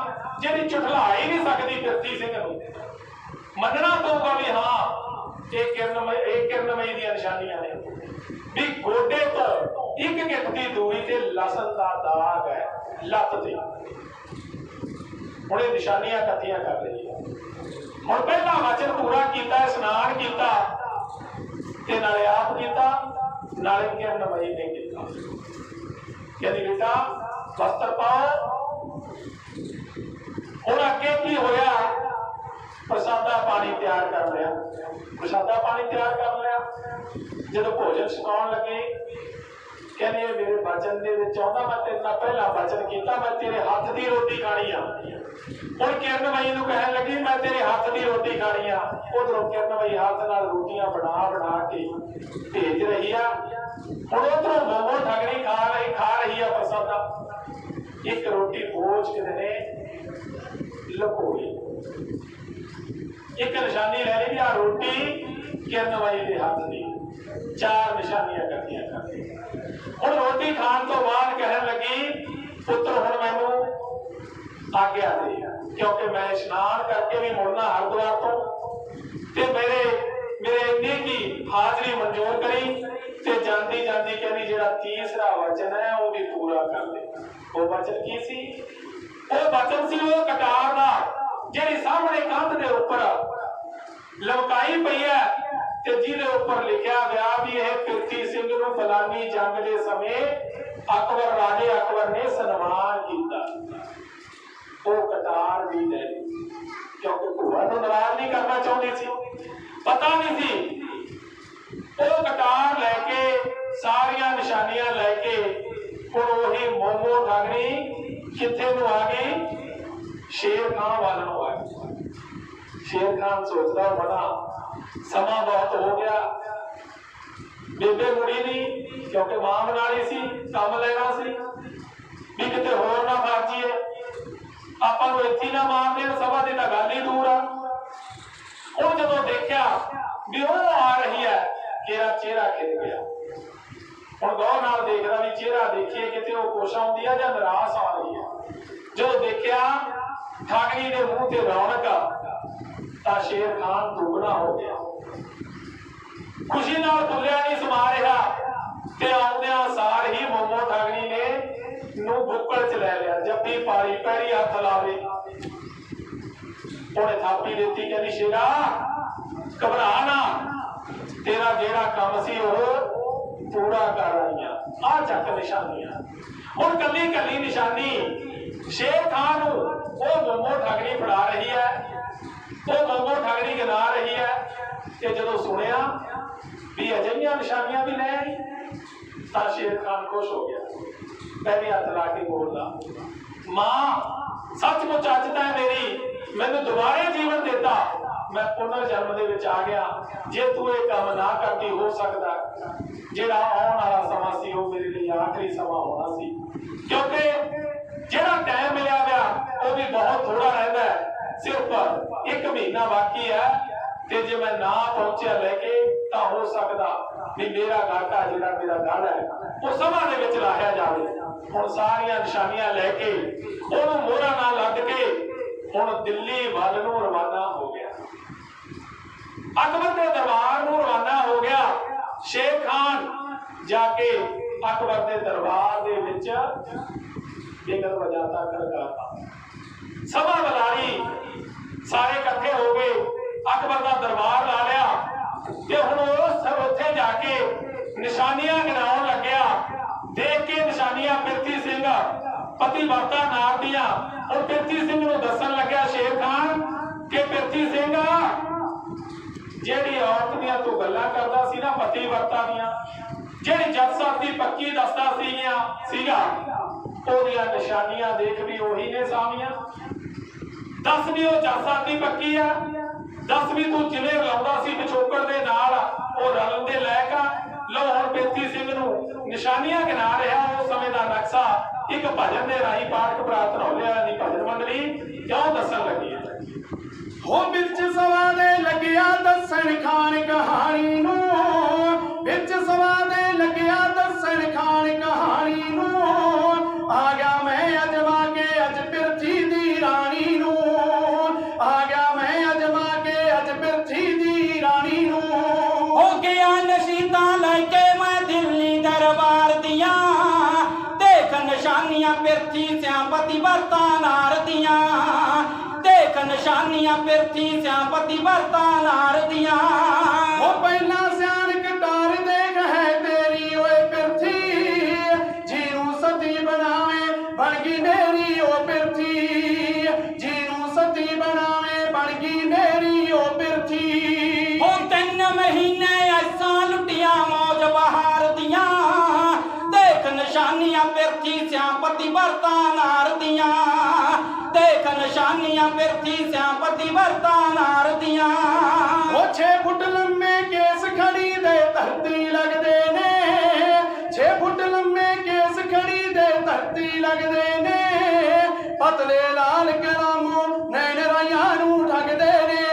ਜਿਹੜੀ ਝੁਠਲਾ ਹੀ ਨਹੀਂ ਸਕਦੀ ਪਿਰਥੀ ਸਿੰਘ ਨੂੰ, ਮੰਨਣਾ ਪਊਗਾ ਵੀ ਹਾਂ ਇਹ ਕਿਰਨਮਈ ਦੀਆਂ ਨਿਸ਼ਾਨੀਆਂ ਨੇ ਵੀ ਗੋਡੇ ਤੋਂ ਇੱਕ ਗਿੱਠ ਦੀ ਦੂਰੀ ਤੇ ਲਸਣ ਦਾ ਦਾਗ ਹੈ ਲੱਤ ਤੇ। ਹੁਣ ਇਹ ਨਿਸ਼ਾਨੀਆਂ ਇਕੱਠੀਆਂ ਕਰ ਰਹੀ ਹੈ। ਹੁਣ ਪਹਿਲਾ ਵਚਨ ਪੂਰਾ ਕੀਤਾ, ਇਸ਼ਨਾਨ ਕੀਤਾ ਤੇ ਨਾਲੇ ਆਪ ਕੀਤਾ, ਨਾਲੇ ਕਿਰਨਮਈ ਨੇ ਕੀਤਾ। ਕਹਿੰਦੀ ਬੇਟਾ ਵਸਤਰ ਪਾਓ। ਹੁਣ ਅੱਗੇ ਕੀ ਹੋਇਆ? ਪ੍ਰਸਾਦਾ ਪਾਣੀ ਤਿਆਰ ਕਰ ਲਿਆ, ਪ੍ਰਸਾਦਾ ਪਾਣੀ ਤਿਆਰ ਕਰ ਲਿਆ। ਜਦੋਂ ਭੋਜਨ ਛਕਾਉਣ ਲੱਗੇ ਕਹਿੰਦੇ ਮੇਰੇ ਵਚਨ ਦੇ ਵਿੱਚ ਆਉਂਦਾ, ਮੈਂ ਤੇਰੇ ਨਾਲ ਪਹਿਲਾਂ ਵਚਨ ਕੀਤਾ ਮੈਂ ਤੇਰੇ ਹੱਥ ਦੀ ਰੋਟੀ ਖਾਣੀ ਆ। ਹੁਣ ਕਿਰਨਮਈ ਨੂੰ ਕਹਿਣ ਲੱਗੀ ਮੈਂ ਤੇਰੇ ਹੱਥ ਦੀ ਰੋਟੀ ਖਾਣੀ ਆ। ਉਧਰੋਂ ਕਿਰਨਮਈ ਹੱਥ ਨਾਲ ਰੋਟੀਆਂ ਬਣਾ ਬਣਾ ਕੇ ਭੇਜ ਰਹੀ ਆ। ਹੁਣ ਉਧਰੋਂ ਮੋਮੋ ਠੱਗਣੀ ਖਾ ਰਹੀ ਆ ਪ੍ਰਸਾਦਾ। ਇੱਕ ਰੋਟੀ ਬੋਝ ਕਿਤੇ ਨੇ ਲਕੋਈ, ਇੱਕ ਨਿਸ਼ਾਨੀ ਲੈ ਲਈ ਵੀ ਆ ਰੋਟੀ ਕਿਰਨਮਈ ਦੇ ਹੱਥ ਦੀ। 4 ਨਿਸ਼ਾਨੀਆਂ ਇਕੱਠੀਆਂ ਕਰਦੀ। ਹੁਣ ਰੋਟੀ ਖਾਣ ਤੋਂ ਬਾਅਦ ਕਹਿਣ ਲੱਗੀ ਪੁੱਤਰ ਹੁਣ ਮੈਨੂੰ ਆਗਿਆ ਦੇ, ਕਿਉਂਕਿ ਮੈਂ ਇਸ਼ਨਾਨ ਕਰਕੇ ਵੀ ਮੁੜਨਾ ਹਰਿਦੁਆਰ ਤੋਂ, ਤੇ ਮੇਰੇ ਇੰਨੀ ਕੀ ਹਾਜ਼ਰੀ ਮਨਜ਼ੂਰ ਕਰੀ। ਤੇ ਜਾਂਦੀ ਜਾਂਦੀ ਕਹਿੰਦੀ ਜਿਹੜਾ ਤੀਸਰਾ ਵਚਨ ਹੈ ਉਹ ਵੀ ਪੂਰਾ ਕਰ ਦੇ। ਉਹ ਵਚਨ ਕੀ ਸੀ? ਉਹ ਵਚਨ ਸੀ ਉਹ ਕਟਾਰ ਦਾ ਜਿਹੜੀ ਸਾਹਮਣੇ ਕੰਧ ਦੇ ਉੱਪਰ ਲਮਕਾਈ ਪਈ ਹੈ ਤੇ ਜਿਹਦੇ ਉੱਪਰ ਲਿਖਿਆ ਗਿਆ ਵੀ ਇਹ ਪਿਰਥੀ ਸਿੰਘ ਨੂੰ ਫਲਾਨੀ ਜੰਗ ਦੇ ਸਮੇਂ ਰਾਜੇ ਅਕਬਰ ਨੇ ਸਨਮਾਨ ਕੀਤਾ। ਉਹ ਕਟਾਰ ਵੀ ਲੈ ਲਈ, ਕਿਉਂਕਿ ਭੂਆ ਨੂੰ ਨਾਰਾਜ਼ ਨਹੀਂ ਕਰਨਾ ਚਾਹੁੰਦੀ ਸੀ, ਪਤਾ ਨਹੀਂ ਸੀ। ਉਹ ਕਟਾਰ ਲੈ ਕੇ ਸਾਰੀਆਂ ਨਿਸ਼ਾਨੀਆਂ ਲੈ ਕੇ ਹੁਣ ਉਹੀ ਮੋਮੋ ਠੱਗਣੀ ਕਿੱਥੇ ਨੂੰ ਆ ਗਈ? ਸ਼ੇਰ ਖਾਨ ਵੱਲ ਨੂੰ ਆ ਗਈ। ਸ਼ੇਰ ਖਾਨ ਸੋਚਦਾ ਬੜਾ ਸਮਾਂ ਬਹੁਤ ਹੋ ਗਿਆ, ਬੇਬੇ ਮੁੜੀ ਨਹੀਂ ਕਿਉਂਕਿ ਮਾਂ ਬਣਾਣੀ ਸੀ, ਕੰਮ ਲੈਣਾ ਸੀ ਵੀ ਕਿਤੇ ਹੋਰ ਨਾ ਫਸ ਜਾਈਏ, ਆਪਾਂ ਨੂੰ ਇੱਥੇ ਨਾ ਮਾਰ ਦੇਣ, ਸਭਾ ਦੀ ਤਾਂ ਗੱਲ ਹੀ ਦੂਰ ਆ। ਉਹ ਜਦੋਂ ਦੇਖਿਆ ਵੀ ਉਹ ਆ ਰਹੀ ਹੈ ਤੇਰਾ ਚਿਹਰਾ ਖਿੜ ਗਿਆ। ਹੁਣ ਗੌਰ ਨਾਲ ਦੇਖਦਾ ਵੀ ਚਿਹਰਾ ਦੇਖੀਏ ਕਿਤੇ ਉਹ ਖੁਸ਼ ਆਉਂਦੀ ਆ ਜਾਂ ਨਿਰਾਸ਼ ਆ ਰਹੀ ਹੈ। ਜਦੋਂ ਦੇਖਿਆ ਠਾਗਣੀ ਦੇ ਮੂੰਹ ਤੇ ਰੌਣਕ ਤਾਂ ਸ਼ੇਰ ਖਾਨ ਦੁੱਗਣਾ ਹੋ ਗਿਆ, ਖੁਸ਼ੀ ਨਾਲ ਫੁੱਲਿਆ ਨਹੀਂ ਸਮਾ ਰਿਹਾ। ਤੇ ਆਉਂਦਿਆਂ ਸਾਰ ਹੀ ਮੋਮੋ ਠਾਗਣੀ ਨੇ ਨੂੰ ਬੁੱਕਲ ਚ ਲੈ ਲਿਆ, ਜੱਫੀ ਪਾਈ, ਪੈਰੀ ਹੱਥ ਲਾਵੇ। ਉਹਨੇ ਥਾਪੀ ਦਿੱਤੀ, ਕਹਿੰਦੀ ਸ਼ੇਰਾ ਘਬਰਾ ਨਾ, ਤੇਰਾ ਜਿਹੜਾ ਕੰਮ ਸੀ ਉਹ ਪੂਰਾ ਕਰ ਰਹੀ ਆ। ਆ ਚੱਕ ਨਿਸ਼ਾਨੀਆਂ। ਹੁਣ ਕੱਲੀ ਕੱਲੀ ਨਿਸ਼ਾਨੀ ਸ਼ੇਰ ਖਾਨ ਨੂੰ ਉਹ ਮੋਮੋ ਠੱਗਣੀ ਫੜਾ ਰਹੀ ਹੈ, ਉਹ ਮੋਮੋ ਠੱਗਣੀ ਗਿਣਾ ਰਹੀ ਹੈ। ਤੇ ਜਦੋਂ ਸੁਣਿਆ ਵੀ ਅਜਿਹੀਆਂ ਨਿਸ਼ਾਨੀਆਂ ਵੀ ਲੈ ਆਈ ਤਾਂ ਸ਼ੇਰ ਖਾਨ ਖੁਸ਼ ਹੋ ਗਿਆ। ਪਹਿਲੇ ਹੱਥ ਲਾ ਕੇ ਬੋਲਦਾ, ਮਾਂ ਸੱਚਮੁੱਚ ਅੱਜ ਤਾਂ ਮੇਰੀ ਮੈਨੂੰ ਦੁਬਾਰੇ ਜੀਵਨ ਦਿੱਤਾ, ਮੈਂ ਪੁਨਰ ਜਨਮ ਦੇ ਵਿੱਚ ਆ ਗਿਆ। ਜੇ ਤੂੰ ਇਹ ਕੰਮ ਨਾ ਕਰਦੀ, ਹੋ ਸਕਦਾ ਜਿਹੜਾ ਆਉਣ ਵਾਲਾ ਸਮਾਂ ਸੀ ਉਹ ਮੇਰੇ ਲਈ ਆਖਰੀ ਸਮਾਂ ਹੋਣਾ ਸੀ, ਕਿਉਂਕਿ ਜਿਹੜਾ ਟਾਈਮ ਮਿਲਿਆ ਗਿਆ ਉਹ ਵੀ ਬਹੁਤ ਥੋੜਾ ਰਹਿੰਦਾ ਹੈ, ਸਿਰਫ 1 ਮਹੀਨਾ ਬਾਕੀ ਹੈ। ਤੇ ਜੇ ਮੈਂ ਨਾ ਪਹੁੰਚਿਆ ਲੈ ਕੇ ਤਾਂ ਹੋ ਸਕਦਾ ਵੀ ਮੇਰਾ ਘਾਟਾ ਜਿਹੜਾ ਮੇਰਾ ਗੜ ਹੈ ਉਹ ਸਭਾ ਦੇ ਵਿੱਚ ਲਾਹਿਆ ਜਾਵੇ। ਹੁਣ ਸਾਰੀਆਂ ਨਿਸ਼ਾਨੀਆਂ ਲੈ ਕੇ ਉਹਨੂੰ ਮੋਹਰਾਂ ਨਾਲ ਲੱਦ ਕੇ ਹੁਣ ਦਿੱਲੀ ਵੱਲ ਨੂੰ ਰਵਾਨਾ ਹੋ ਗਿਆ, ਅਕਬਰ ਦੇ ਦਰਬਾਰ ਨੂੰ ਰਵਾਨਾ ਹੋ ਗਿਆ। ਸ਼ੇਰ ਖਾਨ ਜਾ ਕੇ ਅਕਬਰ ਦੇ ਦਰਬਾਰ ਦੇ ਵਿੱਚ ਬਿਗਲ ਵਜਾਤਾ ਖੜਕਾਤਾ, ਸਭਾ ਬੁਲਾਈ, ਸਾਰੇ ਇਕੱਠੇ ਹੋ ਗਏ, ਅਕਬਰ ਦਾ ਦਰਬਾਰ ਲਾ ਲਿਆ। ਤੇ ਹੁਣ ਉਹ ਸਭ ਉੱਥੇ ਜਾ ਕੇ ਨਿਸ਼ਾਨੀਆਂ ਗਿਣਾਉਣ ਲੱਗਿਆ। ਦੇਖ ਕੇ ਨਿਸ਼ਾਨੀਆਂ ਪਿਰਥੀ ਸਿੰਘ ਪਤੀ ਵਰਤਾ ਨਾਰ ਦੀਆਂ। ਹੁਣ ਪਿਰਥੀ ਸਿੰਘ ਨੂੰ ਦੱਸਣ ਲੱਗਿਆ ਸ਼ੇਰ ਖਾਨ ਕਿ ਪਿਰਥੀ ਸਿੰਘ ਜਿਹੜੀ ਔਰਤ ਦੀਆਂ ਤੂੰ ਗੱਲਾਂ ਕਰਦਾ ਸੀ ਨਾ, ਪਤੀ ਵਰਤਾ ਦੀਆਂ, ਜਿਹੜੀ ਜੱਟ ਸਾਥੀ ਪੱਕੀ ਦੱਸਦਾ ਸੀਗਾ ਉਹਦੀਆਂ ਨਿਸ਼ਾਨੀਆਂ ਦੇਖ ਵੀ ਉਹੀ ਨੇ ਸਾਮੀਆਂ। ਦੱਸ ਵੀ ਉਹ ਜੱਟ ਸਾਥੀ ਪੱਕੀ ਆ, ਦੱਸ ਵੀ ਤੂੰ ਜਿਵੇਂ ਲਾਉਂਦਾ ਸੀ ਪਿਛੋਕੜ ਨਿਸ਼ਾਨੀਆਂ ਗਿਣਾ ਰਿਹਾ ਉਸ ਸਮੇਂ ਦਾ ਨਕਸ਼ਾ ਇੱਕ ਭਜਨ ਦੇ ਰਾਹੀਂ ਪਾਠਕ ਭਰਾ ਧਨੌਲੇ ਵਾਲਿਆਂ ਦੀ ਭਜਨ ਮੰਡਲੀ ਕਿਉਂ ਦੱਸਣ ਲੱਗੀ ਹੈ। ਹੋ ਵਿੱਚ ਸਵਾ ਦੇ ਲੱਗਿਆ ਦੱਸਣ ਖਾਨ ਕਹਾਣੀ ਨੂੰ, ਵਿੱਚ ਸਵਾ ਦੇ ਲੱਗਿਆ ਦੱਸਣ ਖਾਨ ਕਹਾਣੀ ਨੂੰ। ਆ ਗਿਆ ਮੈਂ ਅਜਮਾ ਕੇ ਅੱਜ ਪਿਰਥੀ ਦੀ ਰਾਣੀ ਨੂੰ, ਆ ਗਿਆ ਮੈਂ ਅਜਮਾ ਕੇ ਅੱਜ ਪਿਰਥੀ ਦੀ ਰਾਣੀ ਨੂੰ। ਹੋ ਗਿਆ ਨਸ਼ੀਦਾਂ ਲੈ ਕੇ ਮੈਂ ਦਿੱਲੀ ਦਰਬਾਰ ਦੀਆਂ, ਦੇਖ ਨਿਸ਼ਾਨੀਆਂ ਪਿਰਥੀ ਸਿਆਪਤੀ ਵਰਤਾਂ ਨਾਰ ਦੀਆਂ, ਦੇਖ ਨਿਸ਼ਾਨੀਆਂ ਪਿਰਥੀ ਸਿਆਪਤੀ ਵਰਤਾਂ ਨਾਰ ਦੀਆਂ। ਉਹ ਪਹਿਲਾਂ ਸਿਆਣ ਕਟਾਰ ਦੇਖ ਹੈ ਤੇਰੀ ਓਏ ਪਿਰਥੀ, ਜਿਹਨੂੰ ਸਤੀ ਬਣਾਵੇ ਬਣ ਗਈ ਮੇਰੀ ਓ ਪਿਰਥੀ, ਜਿਹਨੂੰ ਸਤੀ ਬਣਾਵੇ ਬਣ ਗਈ ਮੇਰੀ ਓ ਪਿਰਥੀ। ਉਹ 3 ਮਹੀਨੇ ਐਸਾਂ ਲੁੱਟੀਆਂ ਮੌਜ ਬਹਾਰ ਦੀਆਂ, ਦੇਖ ਨਿਸ਼ਾਨੀਆਂ ਪਿਰਥੀ ਸਿਆਪਤੀ ਵਰਤਾਂ ਨਾਰ ਦੀਆਂ, ਦੇਖ ਨਿਸ਼ਾਨੀਆਂ ਪਿਰਥੀ ਸਿਆਪਤੀ ਵਰਤਾਂ ਨਾਰ ਦੀਆਂ। ਉਹ 6 ਫੁੱਟ ਲੰਮੇ ਕੇਸ ਖੜੀ ਦੇ ਧਰਤੀ ਲੱਗਦੇ ਨੇ, 6 ਫੁੱਟ ਲੰਮੇ ਕੇਸ ਖੜੀ ਦੇ ਧਰਤੀ ਲੱਗਦੇ ਨੇ। ਪਤਲੇ ਲਾਲ ਕਲਾਮੋਂ ਨੈਣ ਰਾਈਆਂ ਨੂੰ ਠੱਗਦੇ ਨੇ,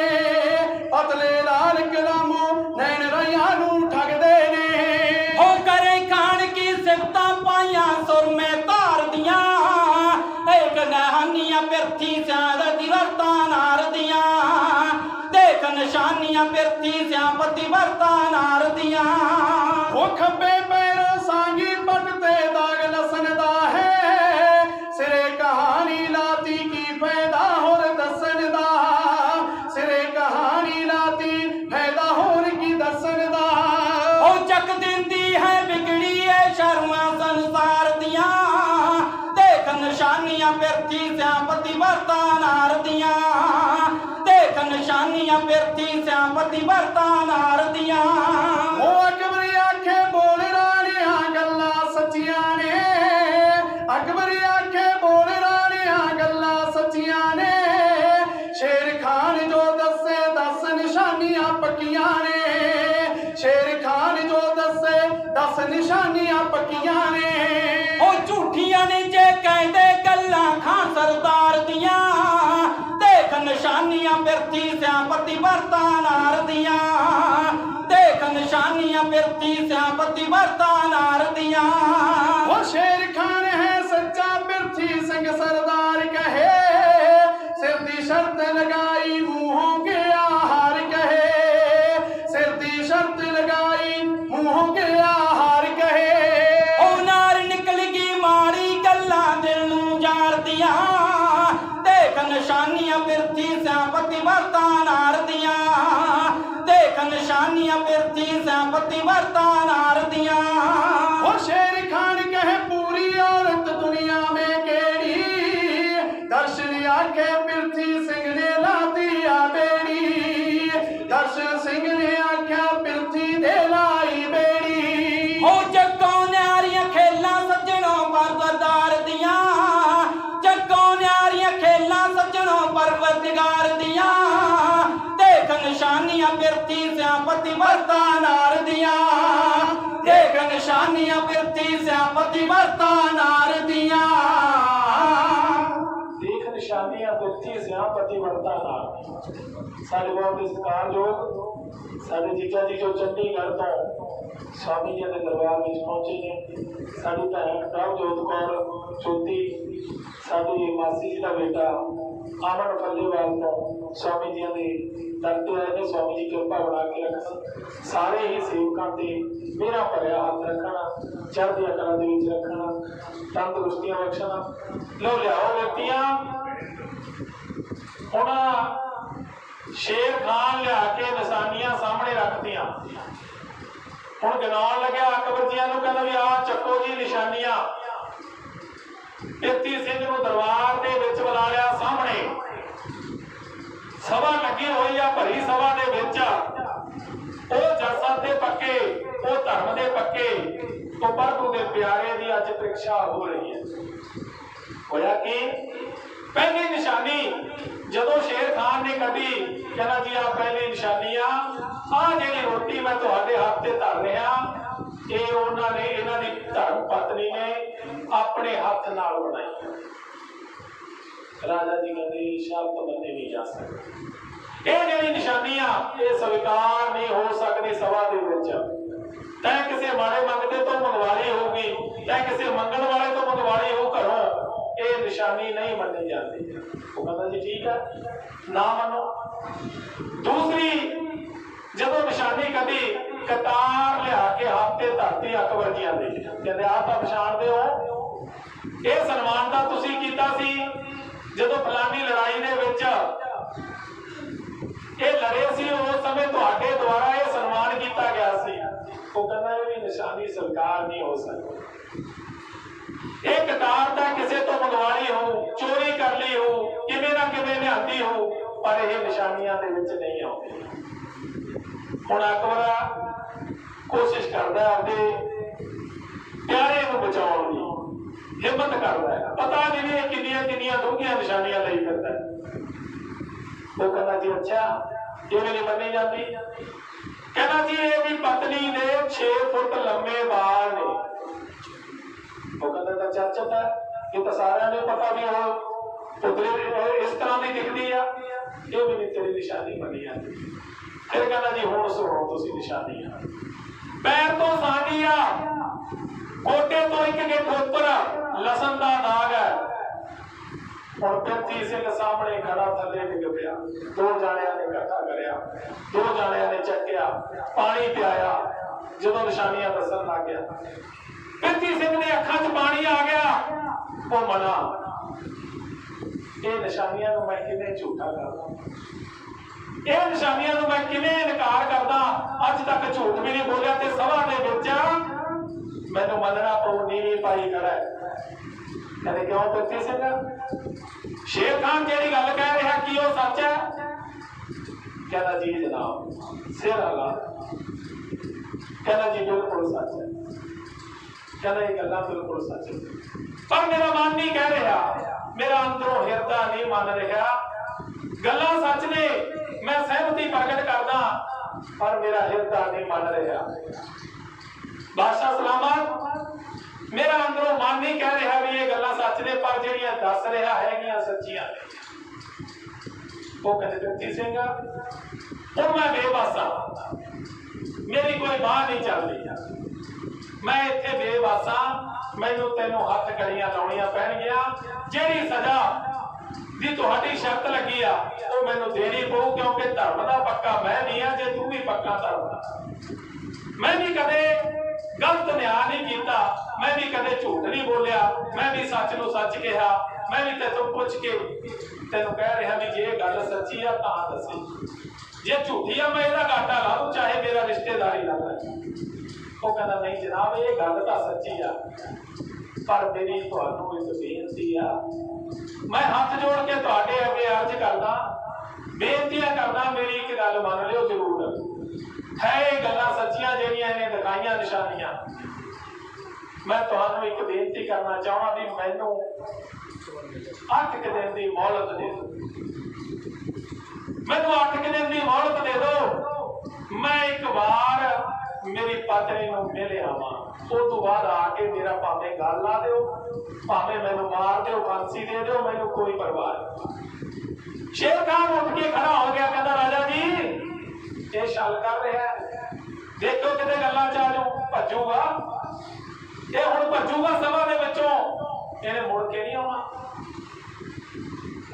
ਪਤਲੇ ਲਾਲ ਕਲਾਮੋਂ ਨੈਣ ਰਾਈਆਂ ਨੂੰ ਠੱਗਦੇ ਨੇ। ਉਹ ਕਰੇ ਖਾਨ ਕੀ ਸਿਫਤਾਂ ਪਾਈਆਂ ਸੁਰਮੇ ਧਾਰ ਦੀਆਂ, ਦੇਖ ਨਿਸ਼ਾਨੀਆਂ ਪਿਰਥੀ ਸਿਆਪਤੀ ਵਰਤਾਂ ਨਾਰ ਦੀਆਂ, ਦੇਖ ਨਿਸ਼ਾਨੀਆਂ ਪਿਰਥੀ ਸਿਆਪਤੀ ਵਰਤਾਂ ਨਾਰ ਦੀਆਂ। ਉਹ ਖੱਬੇ ਪੈਰੋਂ ਸਾਂਗੀ ਪੱਟ ਤੇ ਦਾਗ ਲਸਣ ਦਾ ਹੈ, ਸਿਰੇ ਕਹਾਣੀ ਲਾਤੀ ਕੀ ਫਾਇਦਾ ਹੋਰ ਦੱਸਣ ਦਾ, ਸਿਰੇ ਕਹਾਣੀ ਲਾਤੀ ਫਾਇਦਾ ਹੋਰ ਕੀ ਦੱਸਣ ਦਾ। ਉਹ ਚੱਕ ਦਿੰਦੀ ਹੈ ਵਿਗੜੀ ਏ ਸ਼ਰਮਾਂ ਸੰਸਾਰ ਦੀਆਂ, ਦੇਖ ਨਿਸ਼ਾਨੀਆਂ ਪਿਰਥੀ ਸਿਆਪਤੀ ਵਰਤਾਂ ਨਾਰ ਦੀਆਂ, ਦੇਖ ਨਿਸ਼ਾਨੀਆਂ ਪਿਰਥੀ ਸਿਆਪਤੀ ਵਰਤਾਂ ਨਾਰ ਦੀਆਂ। ਉਹ ਅਕਬਰ ਆਖੇ ਬੋਲ ਰਾਣਿਆਂ ਗੱਲਾਂ ਸੱਚੀਆਂ ਨੇ, ਅਕਬਰ ਆਖੇ ਬੋਲ ਰਾਣਿਆਂ ਗੱਲਾਂ ਸੱਚੀਆਂ ਨੇ। ਸ਼ੇਰ ਖਾਨ ਜੋ ਦੱਸੇ 10 ਨਿਸ਼ਾਨੀਆਂ ਪੱਕੀਆਂ ਨੇ, ਸ਼ੇਰ ਖਾਨ ਜੋ ਦੱਸੇ 10 ਨਿਸ਼ਾਨੀਆਂ ਪੱਕੀਆਂ ਨੇ। ਉਹ ਝੂਠੀਆਂ ਨੇ ਜੇ ਕਹਿੰਦੇ ਗੱਲਾਂ ਖਾਂ ਸਰਦਾਰ ਦੀਆਂ, ਦੇਖ ਨਿਸ਼ਾਨੀਆਂ ਪਿਰਥੀ ਸਿਆਪਤੀ ਵਰਤਾਂ ਨਾਰ ਦੀਆਂ, ਦੇਖ ਨਿਸ਼ਾਨੀਆਂ ਪਿਰਥੀ ਸਿਆਪਤੀ ਵਰਤਾਂ ਨਾਰ ਦੀਆਂ। ਉਹ ਸ਼ੇਰ ਖਾਨ ਹੈ ਸੱਚਾ ਪਿਰਥੀ ਸਿੰਘ ਸਰਦਾਰ ਕਹੇ, ਸਿਰ ਦੀ ਸ਼ਰਤ ਲਗਾਈ ਮੂੰਹੋਂ ਗਿਆ ਹਾਰ ਕਹੇ, ਸਿਰ ਦੀ ਸ਼ਰਤ ਲਗਾਈ ਮੂੰਹੋਂ ਗਿਆ ਹਾਰ ਕਹੇ। ਉਹ ਨਾਰ ਨਿਕਲ ਗਈ ਮਾੜੀ ਗੱਲਾਂ ਦਿਲ ਨੂੰ ਜਾਰਦੀਆਂ, ਦੇਖ ਨਿਸ਼ਾਨੀਆਂ ਪਿਰਥੀ ਸਿਆਪਤੀ ਵਰਤਾਂ ਨਾਰ ਦੀਆਂ, ਦੇਖ ਨਿਸ਼ਾਨੀਆਂ ਪਿਰਥੀ ਸਿਆਪਤੀ ਵਰਤਾਂ ਨਾਰ ਦੀਆਂ। ਉਹ ਸ਼ੇਰ ਖਾਨ ਕਹੇ ਪੂਰੀ ਔਰਤ ਦੁਨੀਆ में केड़ी, दर्शन आखे पिरथी सिंह ने लाती आ बेड़ी, दर्शन सिंह ने आख्या पिरथी दे लाई बेड़ी। ਉਹ ਜੱਗੋਂ ਨਿਆਰੀਆਂ ਖੇਲਾਂ ਸੱਜਣੋਂ ਪਰਵਰਦਾਰ ਦੀਆਂ, ਜੱਗੋਂ ਨਿਆਰੀਆਂ ਖੇਲਾਂ ਸੱਜਣੋਂ ਪਰਵਰਦਿਗਾਰ ਦੀਆਂ, ਦੇਖ ਨਿਸ਼ਾਨੀਆਂ ਪਿਰਥੀ ਸਿਆਪਤੀ ਵਰਤਾਂ ਨਾਰ ਦੀਆਂ, ਦੇਖ ਨਿਸ਼ਾਨੀਆਂ ਪਿਰਥੀ ਸਿਆਪਤੀ ਵਰਤਾਂ ਨਾਰ ਦੀਆਂ। ਦੇਖ ਨਿਸ਼ਾਨੀਆਂ ਪਿਰਥੀ ਸਿਆਪਤੀ ਵਰਤਾਂ ਨਾਰ। ਸਾਡੇ ਬਹੁਤ ਸਤਿਕਾਰਯੋਗ ਸਾਡੇ ਜੀਜਾ ਜੀ ਜੋ ਚੰਡੀਗੜ੍ਹ ਤੋਂ स्वामी जी के दरबार में पहुंचे ने, साडी भैन प्रभजोत कौर चौथी, साडी मासी जी का बेटा अमन फल्लेवाल तो स्वामी जी के दर ते आए ने। स्वामी जी कृपा बना के रखना, सारे ही सेवकों से मेरा भरिया हाथ रखना, चढ़दिया कला दे विच रखना, तंदुरुस्तियां बख्शना। लो लियाओ बेटियां, हुण शेर खान लिया के निशानियां सामने रखदियां। ਹੁਣ ਗਿਣਾਉਣ ਲੱਗਿਆ ਅਕਬਰ ਜੀਆਂ ਨੂੰ, ਕਹਿੰਦਾ ਵੀ ਆਹ ਚੱਕੋ ਜੀ ਨਿਸ਼ਾਨੀਆਂ। ਪਿਰਥੀ ਸਿੰਘ ਨੂੰ ਦਰਬਾਰ ਦੇ ਵਿੱਚ ਬੁਲਾ ਲਿਆ ਸਾਹਮਣੇ, ਸਭਾ ਲੱਗੀ ਹੋਈ ਆ ਭਰੀ ਸਭਾ ਦੇ ਵਿੱਚ। ਉਹ ਜਸਤ ਦੇ ਪੱਕੇ, ਉਹ ਧਰਮ ਦੇ ਪੱਕੇ, ਉਹ ਪ੍ਰਭੂ ਦੇ ਪਿਆਰੇ ਦੀ ਅੱਜ ਪ੍ਰੀਖਿਆ ਹੋ ਰਹੀ ਹੈ। ਹੋਇਆ ਕਿ ਪਹਿਲੀ ਨਿਸ਼ਾਨੀ ਜਦੋਂ ਸ਼ੇਰ ਖਾਨ ਨੇ ਕੱਢੀ, ਕਹਿੰਦਾ ਜੀ ਆ ਪਹਿਲੀ ਨਿਸ਼ਾਨੀ ਆ, ਆਹ ਜਿਹੜੀ ਰੋਟੀ ਮੈਂ ਤੁਹਾਡੇ ਹੱਥ ਤੇ ਧਰ ਰਿਹਾ, ਇਹ ਉਹਨਾਂ ਨੇ ਇਹਨਾਂ ਦੀ ਧਰਮ ਪਤਨੀ ਨੇ ਆਪਣੇ ਹੱਥ ਨਾਲ ਬਣਾਈ। ਰਾਜਾ ਜੀ ਕਹਿੰਦੇ ਸ਼ਰਤ ਮੰਨੇ ਨਹੀਂ ਜਾ ਸਕਦੀ। ਇਹ ਜਿਹੜੀ ਨਿਸ਼ਾਨੀਆਂ ਇਹ ਸਵੀਕਾਰ ਨਹੀਂ ਹੋ ਸਕਦੀ ਸਭਾ ਦੇ ਵਿੱਚ। ਤੈਂ ਕਿਸੇ ਮਾੜੇ ਮੰਗਦੇ ਤੋਂ ਮੰਗਵਾਈ ਹੋਊਗੀ, ਤੈਂ ਕਿਸੇ ਮੰਗਣ ਵਾਲੇ ਤੋਂ ਮੰਗਵਾਈ ਹੋਊ ਘਰੋਂ, ਇਹ ਨਿਸ਼ਾਨੀ ਨਹੀਂ ਮੰਨੀ ਜਾਂਦੀ। ਉਹ ਕਹਿੰਦਾ ਜੀ ਠੀਕ ਹੈ, ਨਾ ਮੰਨੋ। ਦੂਸਰੀ, ਜਦੋਂ ਨਿਸ਼ਾਨੀ ਕਦੀ ਕਤਾਰ ਲਿਆ ਕੇ ਹੱਥ ਤੇ ਧਰਤੀ ਅਕਬਰ ਜੀਆਂ ਦੇ ਕਹਿੰਦੇ ਆਹ ਤਾਂ ਪਛਾਣਦੇ ਹੋ, ਇਹ ਸਨਮਾਨ ਤਾਂ ਤੁਸੀਂ ਕੀਤਾ ਸੀ ਜਦੋਂ ਫਲਾਨੀ ਲੜਾਈ ਦੇ ਵਿੱਚ ਇਹ ਲੜੇ ਸੀ, ਉਸ ਸਮੇਂ ਤੁਹਾਡੇ ਦੁਆਰਾ ਇਹ ਸਨਮਾਨ ਕੀਤਾ ਗਿਆ ਸੀ। ਉਹ ਕਹਿੰਦਾ ਇਹ ਵੀ ਨਿਸ਼ਾਨੀ ਸਰਕਾਰ ਨਹੀਂ ਹੋ ਸਕਦੀ। ਇਹ ਕਤਾਰ ਤਾਂ ਕਿਸੇ ਤੋਂ ਮੰਗਵਾਈ ਹੋ, ਚੋਰੀ ਕਰ ਲਈ ਹੋ, ਕਿਵੇਂ ਨਾ ਕਿਵੇਂ ਲਿਆਂਦੀ ਹੋ, ਪਰ ਇਹ ਨਿਸ਼ਾਨੀਆਂ ਦੇ ਵਿੱਚ ਨਹੀਂ ਆਉਂਦੀ। ਹੁਣ ਅਕਬਰ ਕੋਸ਼ਿਸ਼ ਕਰਦਾ ਆਪਦੇ ਪਿਆਰੇ ਨੂੰ ਬਚਾਉਣ ਦੀ, ਹਿੰਮਤ ਕਰਦਾ ਹੈ। ਪਤਾ ਨਹੀਂ ਇਹ ਕਿੰਨੀਆਂ ਕਿੰਨੀਆਂ ਡੂੰਘੀਆਂ ਨਿਸ਼ਾਨੀਆਂ ਲਈ ਫਿਰਦਾ। ਉਹ ਕਹਿੰਦਾ ਜੀ ਅੱਛਾ, ਇਹ ਵੀ ਨਹੀਂ ਮੰਨੀ ਜਾਂਦੀ। ਕਹਿੰਦਾ ਜੀ ਇਹ ਵੀ ਪਤਨੀ ਦੇ 6 ਫੁੱਟ ਲੰਮੇ ਵਾਲ ਨੇ। ਉਹ ਕਹਿੰਦਾ ਤਾਂ ਚਾਚਾ ਹੈ, ਇਹ ਤਾਂ ਸਾਰਿਆਂ ਨੂੰ ਪਤਾ ਵੀ ਉਹ ਪੁੱਤਰੀ ਇਸ ਤਰ੍ਹਾਂ ਦੀ ਦਿਖਦੀ ਆ, ਇਹ ਵੀ ਨਹੀਂ ਤੇਰੀ ਨਿਸ਼ਾਨੀ ਮੰਨੀ ਜਾਂਦੀ। ਫਿਰ ਕਹਿੰਦਾ ਜੀ ਹੁਣ ਸੁਣੋ ਤੁਸੀਂ ਨਿਸ਼ਾਨੀਆਂ। ਪੈਰ ਤੋਂ ਸਾਂਝੀਆ, ਗੋਡੇ ਤੋਂ ਇੱਕ ਗਿੱਠ ਉੱਪਰ ਲਸਣ ਦਾ ਦਾਗ ਹੈ। ਹੁਣ ਪਿਰਥੀ ਸਿੰਘ ਸਾਹਮਣੇ ਖੜਾ ਥੱਲੇ ਡਿੱਗ ਪਿਆ। 2 ਜਾਣਿਆਂ ਨੇ ਇਕੱਠਾ ਕਰਿਆ, 2 ਜਾਣਿਆਂ ਨੇ ਚੱਕਿਆ, ਪਾਣੀ ਪਿਆਇਆ। ਜਦੋਂ ਨਿਸ਼ਾਨੀਆਂ ਦੱਸਣ ਲੱਗ ਗਿਆ, ਪਿਰਥੀ ਸਿੰਘ ਦੇ ਅੱਖਾਂ 'ਚ ਪਾਣੀ ਆ ਗਿਆ। ਉਹ ਮਨਾ, ਇਹ ਨਿਸ਼ਾਨੀਆਂ ਨੂੰ ਮੈਂ ਕਿਵੇਂ ਝੂਠਾ ਕਰਦਾ, ਇਹ ਨਿਸ਼ਾਨੀਆਂ ਨੂੰ ਮੈਂ ਕਿਵੇਂ ਇਨਕਾਰ ਕਰਦਾ। ਅੱਜ ਤੱਕ ਝੂਠ ਵੀ ਨਹੀਂ ਬੋਲਿਆ ਤੇ ਸਭਾ ਦੇ ਵਿੱਚ ਮੈਨੂੰ ਮੰਨਣਾ ਪਊ, ਨੀਵੀਂ ਪਾਈ ਖੜਾ ਹੈ। ਕਹਿੰਦੇ ਕਿਉਂ ਪਿਰਥੀ ਸਿੰਘ, ਸ਼ੇਰ ਖਾਨ ਜਿਹੜੀ ਗੱਲ ਕਹਿ ਰਿਹਾ ਕੀ ਉਹ ਸੱਚ ਹੈ? ਕਹਿੰਦਾ ਜੀ ਜਨਾਬ, ਸਿਰ ਹਲਾ। ਕਹਿੰਦਾ ਜੀ ਬਿਲਕੁਲ ਸੱਚ ਹੈ। ਕਹਿੰਦਾ ਇਹ ਗੱਲਾਂ ਬਿਲਕੁਲ ਸੱਚ ਹੈ, ਪਰ ਮੇਰਾ ਮਨ ਨਹੀਂ ਕਹਿ ਰਿਹਾ, ਮੇਰਾ ਅੰਦਰੋਂ ਹਿਰਦਾ ਨਹੀਂ ਮੰਨ ਰਿਹਾ। ਗੱਲਾਂ ਸੱਚ ਨੇ, ਮੈਂ ਸਹਿਮਤੀ ਪ੍ਰਗਟ ਕਰਦਾ, ਪਰ ਮੇਰਾ ਹਿਰਦਾ ਨਹੀਂ ਮੰਨ ਰਿਹਾ। ਬਾਦਸ਼ਾਹ ਸਲਾਮਤ, ਮੇਰਾ ਅੰਦਰੋਂ ਮਨ ਨਹੀਂ ਕਹਿ ਰਿਹਾ ਵੀ ਇਹ ਗੱਲਾਂ ਸੱਚ ਨੇ, ਪਰ ਜਿਹੜੀਆਂ ਦੱਸ ਰਿਹਾ ਹੈਗੀਆਂ ਸੱਚੀਆਂ ਨੇ। ਉਹ ਕਹਿੰਦੇ ਪਿਰਥੀ ਸਿੰਘ, ਹੁਣ ਮੈਂ ਬੇਬਸ ਹਾਂ, ਮੇਰੀ ਕੋਈ ਬਾਹ ਨਹੀਂ ਚੱਲਦੀ, ਮੈਂ ਇੱਥੇ ਬੇਬਸ ਹਾਂ। ਮੈਨੂੰ ਤੈਨੂੰ ਹੱਥ ਕੜੀਆਂ ਲਾਉਣੀਆਂ ਪੈਣਗੀਆਂ। ਜਿਹੜੀ ਸਜ਼ਾ ਦੀ ਤੁਹਾਡੀ ਸ਼ਰਤ ਲੱਗੀ ਆ ਉਹ ਮੈਨੂੰ ਦੇਣੀ ਪਊ, ਕਿਉਂਕਿ ਧਰਮ ਦਾ ਪੱਕਾ ਮੈਂ ਨਹੀਂ ਆ, ਜੇ ਤੂੰ ਵੀ ਪੱਕਾ ਧਰਮ ਦਾ। ਮੈਂ ਵੀ ਕਦੇ ਗਲਤ ਨਿਆਂ ਨਹੀਂ ਕੀਤਾ, ਮੈਂ ਵੀ ਕਦੇ ਝੂਠ ਨਹੀਂ ਬੋਲਿਆ, ਮੈਂ ਵੀ ਸੱਚ ਨੂੰ ਸੱਚ ਕਿਹਾ। ਮੈਂ ਵੀ ਤੈਨੂੰ ਪੁੱਛ ਕੇ ਤੈਨੂੰ ਕਹਿ ਰਿਹਾ ਵੀ ਜੇ ਗੱਲ ਸੱਚੀ ਆ ਤਾਂ ਦੱਸੀ, ਜੇ ਝੂਠੀ ਆ ਮੈਂ ਇਹਦਾ ਘਾਟਾ ਲਾ ਦੂੰ, ਚਾਹੇ ਮੇਰਾ ਰਿਸ਼ਤੇਦਾਰੀ ਲਾ ਲੈ। ਉਹ ਕਹਿੰਦਾ ਨਹੀਂ ਜਨਾਬ, ਇਹ ਗੱਲ ਤਾਂ ਸੱਚੀ ਆ, ਪਰ ਮੇਰੀ ਤੁਹਾਨੂੰ ਇੱਕ ਬੇਨਤੀ ਆ। ਮੈਂ ਹੱਥ ਜੋੜ ਕੇ ਤੁਹਾਡੇ ਅੱਗੇ ਅਰਜ਼ ਕਰਦਾ, ਬੇਨਤੀਆਂ ਕਰਦਾ, ਮੇਰੀ ਇੱਕ ਗੱਲ ਮੰਨ ਲਿਓ ਜ਼ਰੂਰ। ਹੈ ਇਹ ਗੱਲਾਂ ਸੱਚੀਆਂ ਜਿਹੜੀਆਂ ਇਹਨੇ ਦਿਖਾਈਆਂ ਨਿਸ਼ਾਨੀਆਂ। ਮੈਂ ਤੁਹਾਨੂੰ ਇੱਕ ਬੇਨਤੀ ਕਰਨਾ ਚਾਹੁੰਦਾ ਵੀ ਮੈਨੂੰ 8 ਦਿਨ ਦੀ ਮੌਲਤ ਦੇ ਦਿਓ। ਮੈਨੂੰ 8 ਦਿਨ ਦੀ ਮੌਲਤ ਦੇ ਦਿਓ। ਮੈਂ ਇੱਕ ਵਾਰ ਮੇਰੀ ਪਤਨੀ ਨੂੰ ਮਿਲ ਆਵਾਂ, ਉਸ ਤੋਂ ਬਾਅਦ ਆ ਕੇ ਮੇਰਾ ਭਾਵੇਂ ਗੱਲ ਲਾ ਦਿਓ, ਭਾਵੇਂ ਮੈਨੂੰ ਮਾਰ ਦਿਓ, ਫਾਂਸੀ ਦੇ ਦਿਓ, ਮੈਨੂੰ ਕੋਈ ਪਰਵਾਹ ਨਹੀਂ। ਸ਼ੇਰ ਖਾਨ ਉੱਠ ਕੇ ਖੜਾ ਹੋ ਗਿਆ, ਕਹਿੰਦਾ ਰਾਜਾ ਜੀ ਇਹ ਛਲ ਕਰ ਰਿਹਾ, ਦੇਖੋ ਕਿਤੇ ਗੱਲਾਂ ਚ ਆ ਜਾਊ, ਭੱਜੂਗਾ ਇਹ। ਹੁਣ ਭੱਜੂਗਾ ਸਭਾ ਦੇ ਵਿੱਚੋਂ, ਇਹਨੇ ਮੁੜ ਕੇ ਨਹੀਂ ਆਉਣਾ।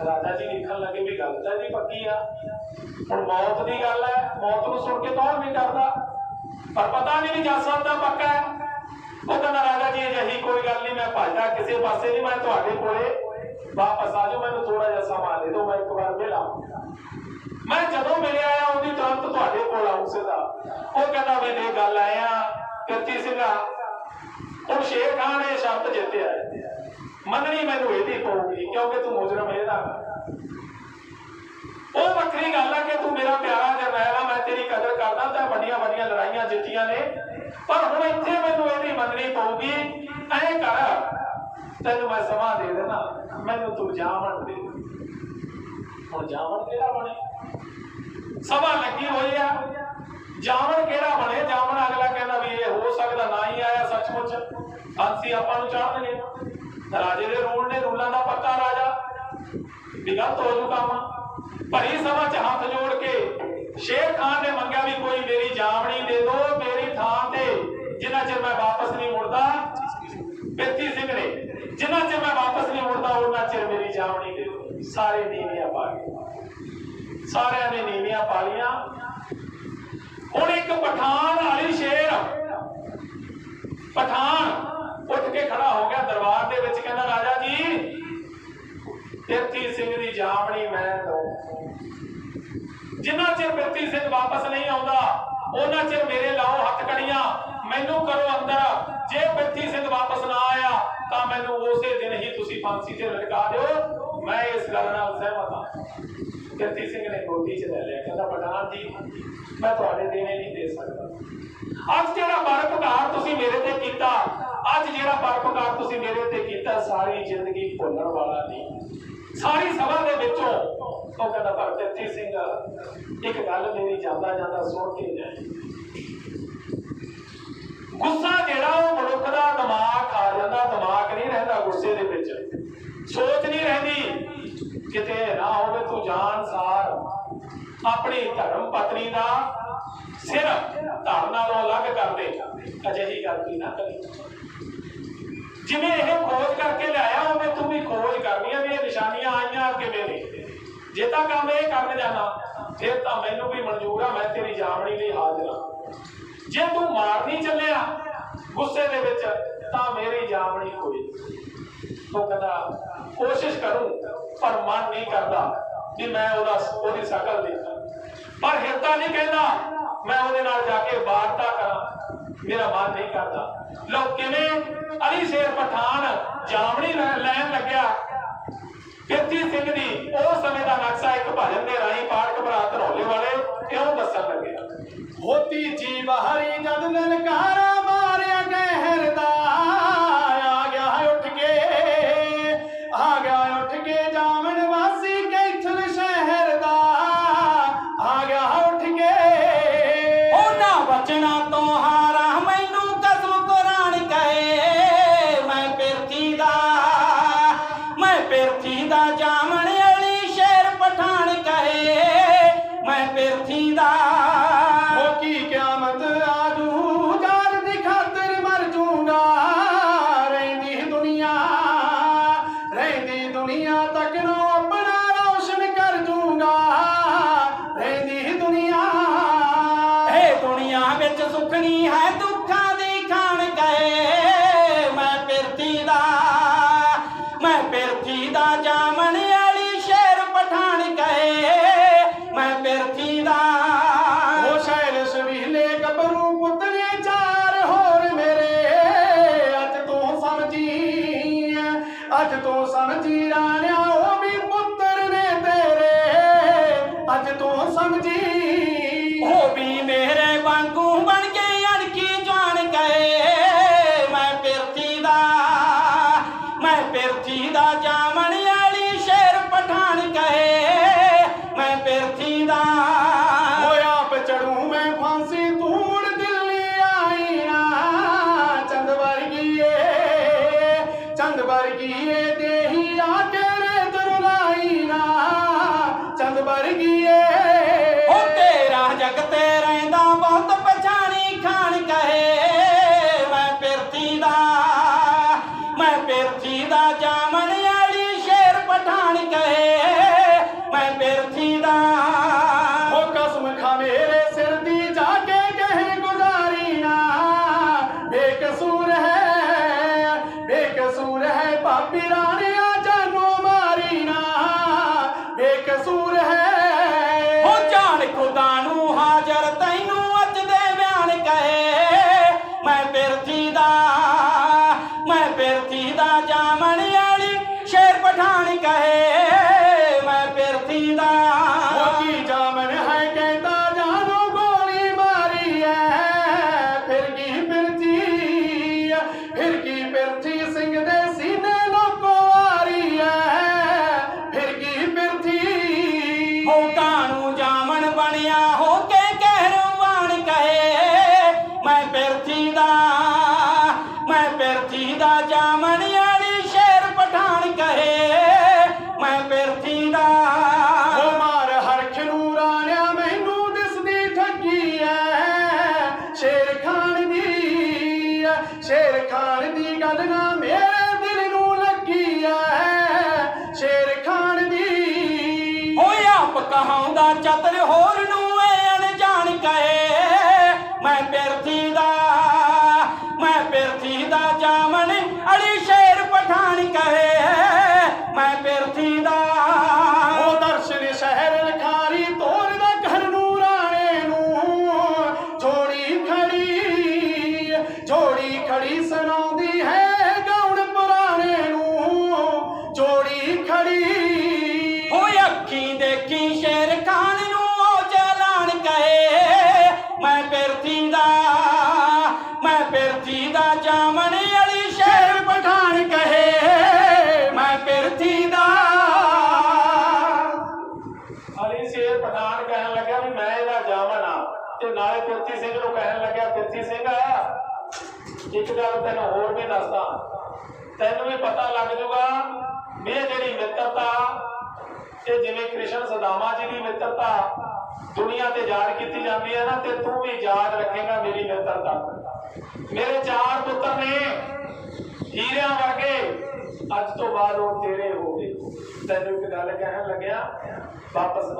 ਰਾਜਾ ਜੀ ਲਿਖਣ ਲੱਗੇ ਵੀ ਗੱਲ ਤਾਂ ਜੀ ਪੱਕੀ ਆ, ਹੁਣ ਮੌਤ ਦੀ ਗੱਲ ਹੈ, ਮੌਤ ਨੂੰ ਸੁਣ ਕੇ ਕੌਣ ਨਹੀਂ ਡਰਦਾ, ਪਰ ਪਤਾ ਨਹੀਂ ਵੀ ਜੱਜ ਸਾਹਿਬ ਦਾ ਪੱਕਾ ਹੈ। ਉਹ ਕਹਿੰਦਾ ਰਾਜਾ ਜੀ ਅਜਿਹੀ ਕੋਈ ਗੱਲ ਨਹੀਂ, ਮੈਂ ਭੱਜਦਾ ਕਿਸੇ ਪਾਸੇ ਨਹੀਂ, ਮੈਂ ਤੁਹਾਡੇ ਕੋਲੇ ਵਾਪਸ ਆ ਜਾਓ, ਮੈਨੂੰ ਥੋੜਾ ਜਿਹਾ ਸਮਾਂ ਦੇ ਦਿਓ, ਮੈਂ ਇੱਕ ਵਾਰ ਮਿਲਾਂ। ਮੈਂ ਜਦੋਂ ਮਿਲਿਆ ਆ ਉਹਦੀ ਤੁਰੰਤ ਤੁਹਾਡੇ ਕੋਲ ਆਉਂ ਸਿੱਧਾ। ਉਹ ਕਹਿੰਦਾ ਵੀ ਇਹ ਗੱਲ ਆਇਆ ਪਿਰਥੀ ਸਿੰਘਾ, ਹੁਣ ਸ਼ੇਰ ਖਾਨ ਇਹ ਸ਼ਰਤ ਜਿੱਤਿਆ, ਮੰਨਣੀ ਮੈਨੂੰ ਇਹਦੀ ਪਊਗੀ, ਕਿਉਂਕਿ ਤੂੰ ਮੁਜਰਮ ਇਹਦਾ। ਉਹ ਵੱਖਰੀ ਗੱਲ ਆ ਕਿ ਤੂੰ ਮੇਰਾ ਪਿਆਰਾ ਜਰਨੈਲ ਆ, ਮੈਂ ਤੇਰੀ ਕਦਰ ਕਰਦਾ, ਤਾਂ ਵੱਡੀਆਂ ਵੱਡੀਆਂ ਲੜਾਈਆਂ ਜਿੱਤੀਆਂ ਨੇ, ਪਰ ਹੁਣ ਇੱਥੇ ਮੈਨੂੰ ਇਹਦੀ ਮੰਨਣੀ ਪਊਗੀ। ਐਂ ਕਰ, ਤੈਨੂੰ ਮੈਂ ਸਮਾਂ ਦੇ ਦੇਣਾ, ਮੈਨੂੰ ਤੂੰ ਜਾਮਣ ਦੇ। ਹੁਣ ਜਾਮਣ ਕਿਹੜਾ ਬਣੇ? ਸਭਾ ਲੱਗੀ ਹੋਈ ਆ, ਜਾਮਣ ਕਿਹੜਾ ਬਣੇ? ਜਾਮਣ ਅਗਲਾ ਕਹਿੰਦਾ ਵੀ ਇਹ ਹੋ ਸਕਦਾ ਨਾ ਹੀ ਫਾਂਸੀ ਆਪਾਂ ਨੂੰ ਚਾੜਨਗੇ। ਰਾਜੇ ਦੇ ਰੂਲ ਨੇ, ਰੂਲਾਂ ਦਾ ਪੱਕਾ ਰਾਜਾ, ਵੀ ਗਲਤ ਹੋ ਜੂ ਕੰਮ। ਭਰੀ ਸਭਾ 'ਚ ਹੱਥ ਜੋੜ ਕੇ ਸ਼ੇਰ ਖਾਨ ਨੇ ਮੰਗਿਆ ਵੀ ਕੋਈ ਮੇਰੀ ਜਾਮਣੀ ਦੇ ਦੋ ਮੇਰੀ ਥਾਂ ਤੇ, ਜਿੰਨਾ ਚਿਰ ਮੈਂ ਵਾਪਸ ਨਹੀਂ ਮੁੜਦਾ। ਬਿਰਤੀ ਸਿੰਘ ਨੇ, ਜਿੰਨਾ ਚਿਰ ਮੈਂ ਵਾਪਸ ਨਹੀਂ ਮੁੜਦਾ ਉਹਨਾਂ ਚਿਰ ਮੇਰੀ ਜਾਮਣੀ ਦੇ ਦੋ। ਸਾਰੇ ਨੀਵੀਆਂ ਪਾ ਗਏ, ਸਾਰਿਆਂ ਨੇ ਨੀਵੀਆਂ ਪਾ ਲੀਆਂ। ਹੁਣ ਇੱਕ ਪਠਾਨ ਵਾਲੀ ਸ਼ੇਰ, ਪਠਾਨ ਉੱਠ ਕੇ ਖੜਾ ਹੋ ਗਿਆ ਦਰਬਾਰ ਦੇ ਵਿੱਚ, ਕਹਿੰਦਾ ਰਾਜਾ ਜੀ ਬਿਰਤੀ ਸਿੰਘ ਦੀ ਜਾਮਣੀ ਮੈਂ ਦਊਂ। ਜਿੰਨਾ ਚਿਰ ਬਿਰਤੀ ਸਿੰਘ ਵਾਪਸ ਨਹੀਂ ਆਉਂਦਾ ਉਹਨਾਂ ਚਿਰ ਮੇਰੇ ਲਾਓ ਹੱਥ ਕੜੀਆਂ, ਮੈਨੂੰ ਕਰੋ ਅੰਦਰ। ਜੇ ਬਿਰਤੀ ਸਿੰਘ ਵਾਪਸ ਨਾ ਆਇਆ ਤਾਂ ਮੈਨੂੰ ਉਸੇ ਦਿਨ ਹੀ ਤੁਸੀਂ ਫਾਂਸੀ ਤੇ ਲਟਕਾ ਦਿਓ। ਮੈਂ ਇਸ ਗੱਲ ਨਾਲ ਸਹਿਮਤ ਹਾਂ। ਬਿਰਤੀ ਸਿੰਘ ਨੇ ਗੋਦੀ 'ਚ ਲੈ ਲਿਆ, ਕਹਿੰਦਾ ਪਠਾਨ ਜੀ ਮੈਂ ਤੁਹਾਡੇ ਦੇਣੇ ਨਹੀਂ ਦੇ ਸਕਦਾ। ਅੱਜ ਜਿਹੜਾ ਪਰਉਪਕਾਰ ਤੁਸੀਂ ਮੇਰੇ ਤੇ ਕੀਤਾ, ਅੱਜ ਜਿਹੜਾ ਪਰਉਪਕਾਰ ਤੁਸੀਂ ਮੇਰੇ ਤੇ ਕੀਤਾ, ਸਾਰੀ ਜ਼ਿੰਦਗੀ ਭੁੱਲਣ ਵਾਲਾ ਨਹੀਂ। ਸਾਰੀ ਸਭਾ ਦੇ ਵਿੱਚੋਂ ਉਹ ਕਹਿੰਦਾ ਪਰ ਬਿਰਤੀ ਸਿੰਘ ਇੱਕ ਗੱਲ ਮੇਰੀ ਜਾਂਦਾ ਜਾਂਦਾ ਸੁਣ ਕੇ ਜਾਏ। ਗੁੱਸਾ ਜਿਹੜਾ ਉਹ ਮਨੁੱਖ ਦਾ ਦਿਮਾਗ ਖਾ ਜਾਂਦਾ, ਦਿਮਾਗ ਨਹੀਂ ਰਹਿੰਦਾ ਗੁੱਸੇ ਦੇ ਵਿੱਚ, ਸੋਚ ਨਹੀਂ ਰਹਿੰਦੀ। ਕਿਤੇ ਨਾ ਹੋਵੇ ਤੂੰ ਜਾਨ ਸਾਰ ਆਪਣੀ ਧਰਮ ਪਤਨੀ ਦਾ ਸਿਰ ਧੜ ਨਾਲੋਂ ਅਲੱਗ ਕਰ ਦੇ। ਅਜਿਹੀ ਗਲਤੀ ਨਾ ਕਰੀ। ਜਿਵੇਂ ਇਹ ਖੋਜ ਕਰਕੇ ਲਿਆਇਆ ਉਵੇਂ ਤੂੰ ਵੀ ਖੋਜ ਕਰਨੀ ਹੈ ਵੀ ਇਹ ਨਿਸ਼ਾਨੀਆਂ ਆਈਆਂ ਕਿਵੇਂ ਨੇ। ਜੇ ਤਾਂ ਕੰਮ ਇਹ ਕਰਨ ਜਾਣਾ ਫਿਰ ਤਾਂ ਮੈਨੂੰ ਵੀ ਮਨਜ਼ੂਰ ਆ, ਮੈਂ ਤੇਰੀ ਜਾਮਣੀ ਲਈ ਹਾਜ਼ਰ ਹਾਂ। ਜੇ ਤੂੰ ਮਾਰਨੀ ਚੱਲਿਆ ਗੁੱਸੇ ਦੇ ਵਿੱਚ ਤਾਂ ਮੇਰੀ ਜਾਮਣੀ ਹੋਈ। ਉਹ ਕਹਿੰਦਾ ਕੋਸ਼ਿਸ਼ ਕਰੂੰ ਪਰ ਮਨ ਨਹੀਂ ਕਰਦਾ ਵੀ ਮੈਂ ਉਹਦੀ ਸ਼ਕਲ ਦੇਖਾਂ। ਪਰ ਹਿਰਦਾ ਨਹੀਂ ਕਹਿੰਦਾ ਮੈਂ ਉਹਦੇ ਨਾਲ ਜਾ ਕੇ ਵਾਰਤਾ ਕਰਾਂ, ਮੇਰਾ ਮਨ ਨਹੀਂ ਕਰਦਾ। ਲੋ ਕਿਵੇਂ ਅਲੀ ਸ਼ੇਰ ਪਠਾਨ ਜਾਮਣੀ ਲੈਣ ਲੱਗਿਆ ਬਿਰਤੀ ਸਿੰਘ ਦੀ। ਉਹ ਸਮੇਂ ਦਾ ਨਕਸ਼ਾ ਇੱਕ ਭਜਨ ਦੇ ਰਾਹੀਂ ਪਾਠਕ ਭਰਾ ਧਨੌਲੇ ਵਾਲੇ ਇਉਂ ਦੱਸਣ ਲੱਗਿਆ। ਹੋਤੀ ਜੀ ਬਾਹਰੀ ਜਦ ਲਲਕਾਰਾ ਮਾਰਿਆ ਕਹਿਰ ਦਾ, ਆ ਗਿਆ ਉੱਠ ਕੇ ਜਾਮਣ ਵਾਸੀ ਕੈਥਲ ਸ਼ਹਿਰ ਦਾ, ਆ ਗਿਆ ਉੱਠ ਕੇ। ਉਹਨਾਂ ਬਚਨਾਂ ਤੋਂ ਹਾਰਾ ਮੈਨੂੰ ਕਸਮ ਕੁਰਾਨ ਕਹੇ, ਮੈਂ ਬਿਰਥੀ ਦਾ ਜਾਮਣ ਅਲੀ ਸ਼ੇਰ ਪਠਾਨ ਕਹੇ, ਮੈਂ ਬਿਰਥੀ ਦਾ। ਕੀ ਕਿਆਮਤ ਆਜੂ ਜਾਨ ਦੀ ਖਾਤਰ ਮਰ ਜੂੰਗਾ, ਰਹਿੰਦੀ ਦੁਨੀਆ ਤੱਕ ਨੂੰ ਆਪਣਾ ਰੌਸ਼ਨ ਕਰ ਜੂੰਗਾ, ਰਹਿੰਦੀ ਦੁਨੀਆ। ਇਹ ਦੁਨੀਆ ਵਿੱਚ ਸੁੱਖ ਨਹੀਂ ਹੈ ਦੁੱਖਾਂ ਦੀ ਖਾਣ ਗਏ, ਮੈਂ ਬਿਰਥੀ ਦਾ ਜਾਮਣ ਅਲੀ ਸ਼ੇਰ ਪਠਾਨ ਕਹੇ, ਮੈਂ ਬਿਰਥੀ ਦਾ। ਉਹ ਸ਼ੈਲ ਸਵੀਲੇ ਗੱਭਰੂ ਪੁੱਤਰੇ ਚਾਰ ਹੋਰ ਮੇਰੇ, ਅੱਜ ਤੂੰ ਸਮਝੀ ਰਾਣਿਆ ਉਹ ਵੀ ਪੁੱਤਰ ਨੇ ਤੇਰੇ, ਅੱਜ ਤੂੰ ਸਮਝੀ। ਉਹ ਵੀ ਮੇਰੇ ਵਾਂਗੂ ਬਣ ਕੇ ਅਣਖੀ ਘੜੀ ਸੁਣਾਉਂਦੀ ਹੈ ਗਾਉਣ ਪੁਰਾਣੇ ਨੂੰ ਜੋੜੀ ਖੜੀ ਹੋਏ ਅੱਖੀਂ ਦੇਖੀ ਸ਼ੇਰ ਖਾਨ ਨੂੰ ਉਹ ਜਲਾਨ ਕਹੇ ਮੈਂ ਪਿਰਥੀ ਦਾ ਜਾਮਣ ਵਾਲੀ ਸ਼ੇਰ ਪਠਾਨ ਕਹੇ ਮੈਂ ਪਿਰਥੀ ਦਾ ਅਲੀ ਸ਼ੇਰ ਪਠਾਨ ਕਹਿਣ ਲੱਗਿਆ ਵੀ ਮੈਂ ਇਹਦਾ ਜਾਮਨ ਆ ਤੇ ਨਾਲੇ ਪਿਰਥੀ ਸਿੰਘ ਨੂੰ ਕਹਿਣ ਲੱਗਿਆ ਪਿਰਥੀ ਸਿੰਘ ਇੱਕ ਗੱਲ ਤੈਨੂੰ ਹੋਰ ਵੀ ਦੱਸਦਾ ਤੈਨੂੰ ਵੀ ਪਤਾ ਲੱਗ ਜੂਗਾ ਵੀ ਇਹ ਜਿਹੜੀ ਮਿੱਤਰਤਾ ਇਹ ਜਿਵੇਂ ਕ੍ਰਿਸ਼ਨ ਸਦਾਮਾ ਜੀ ਦੀ ਮਿੱਤਰਤਾ ਦੁਨੀਆ ਤੇ ਯਾਦ ਕੀਤੀ ਜਾਂਦੀ ਹੈ ਨਾ ਤੇ ਤੂੰ ਵੀ ਯਾਦ ਰੱਖੇਗਾ ਮੇਰੀ ਮਿੱਤਰਤਾ ਮੇਰੇ 4 ਪੁੱਤਰ ਨੇ ਹੀਰਿਆਂ ਵਰਗੇ ਅੱਜ ਤੋਂ ਬਾਅਦ ਉਹ ਤੇਰੇ ਹੋ ਗਏ ਤੈਨੂੰ ਇੱਕ ਗੱਲ ਕਹਿਣ ਲੱਗਿਆ ਵਾਪਸ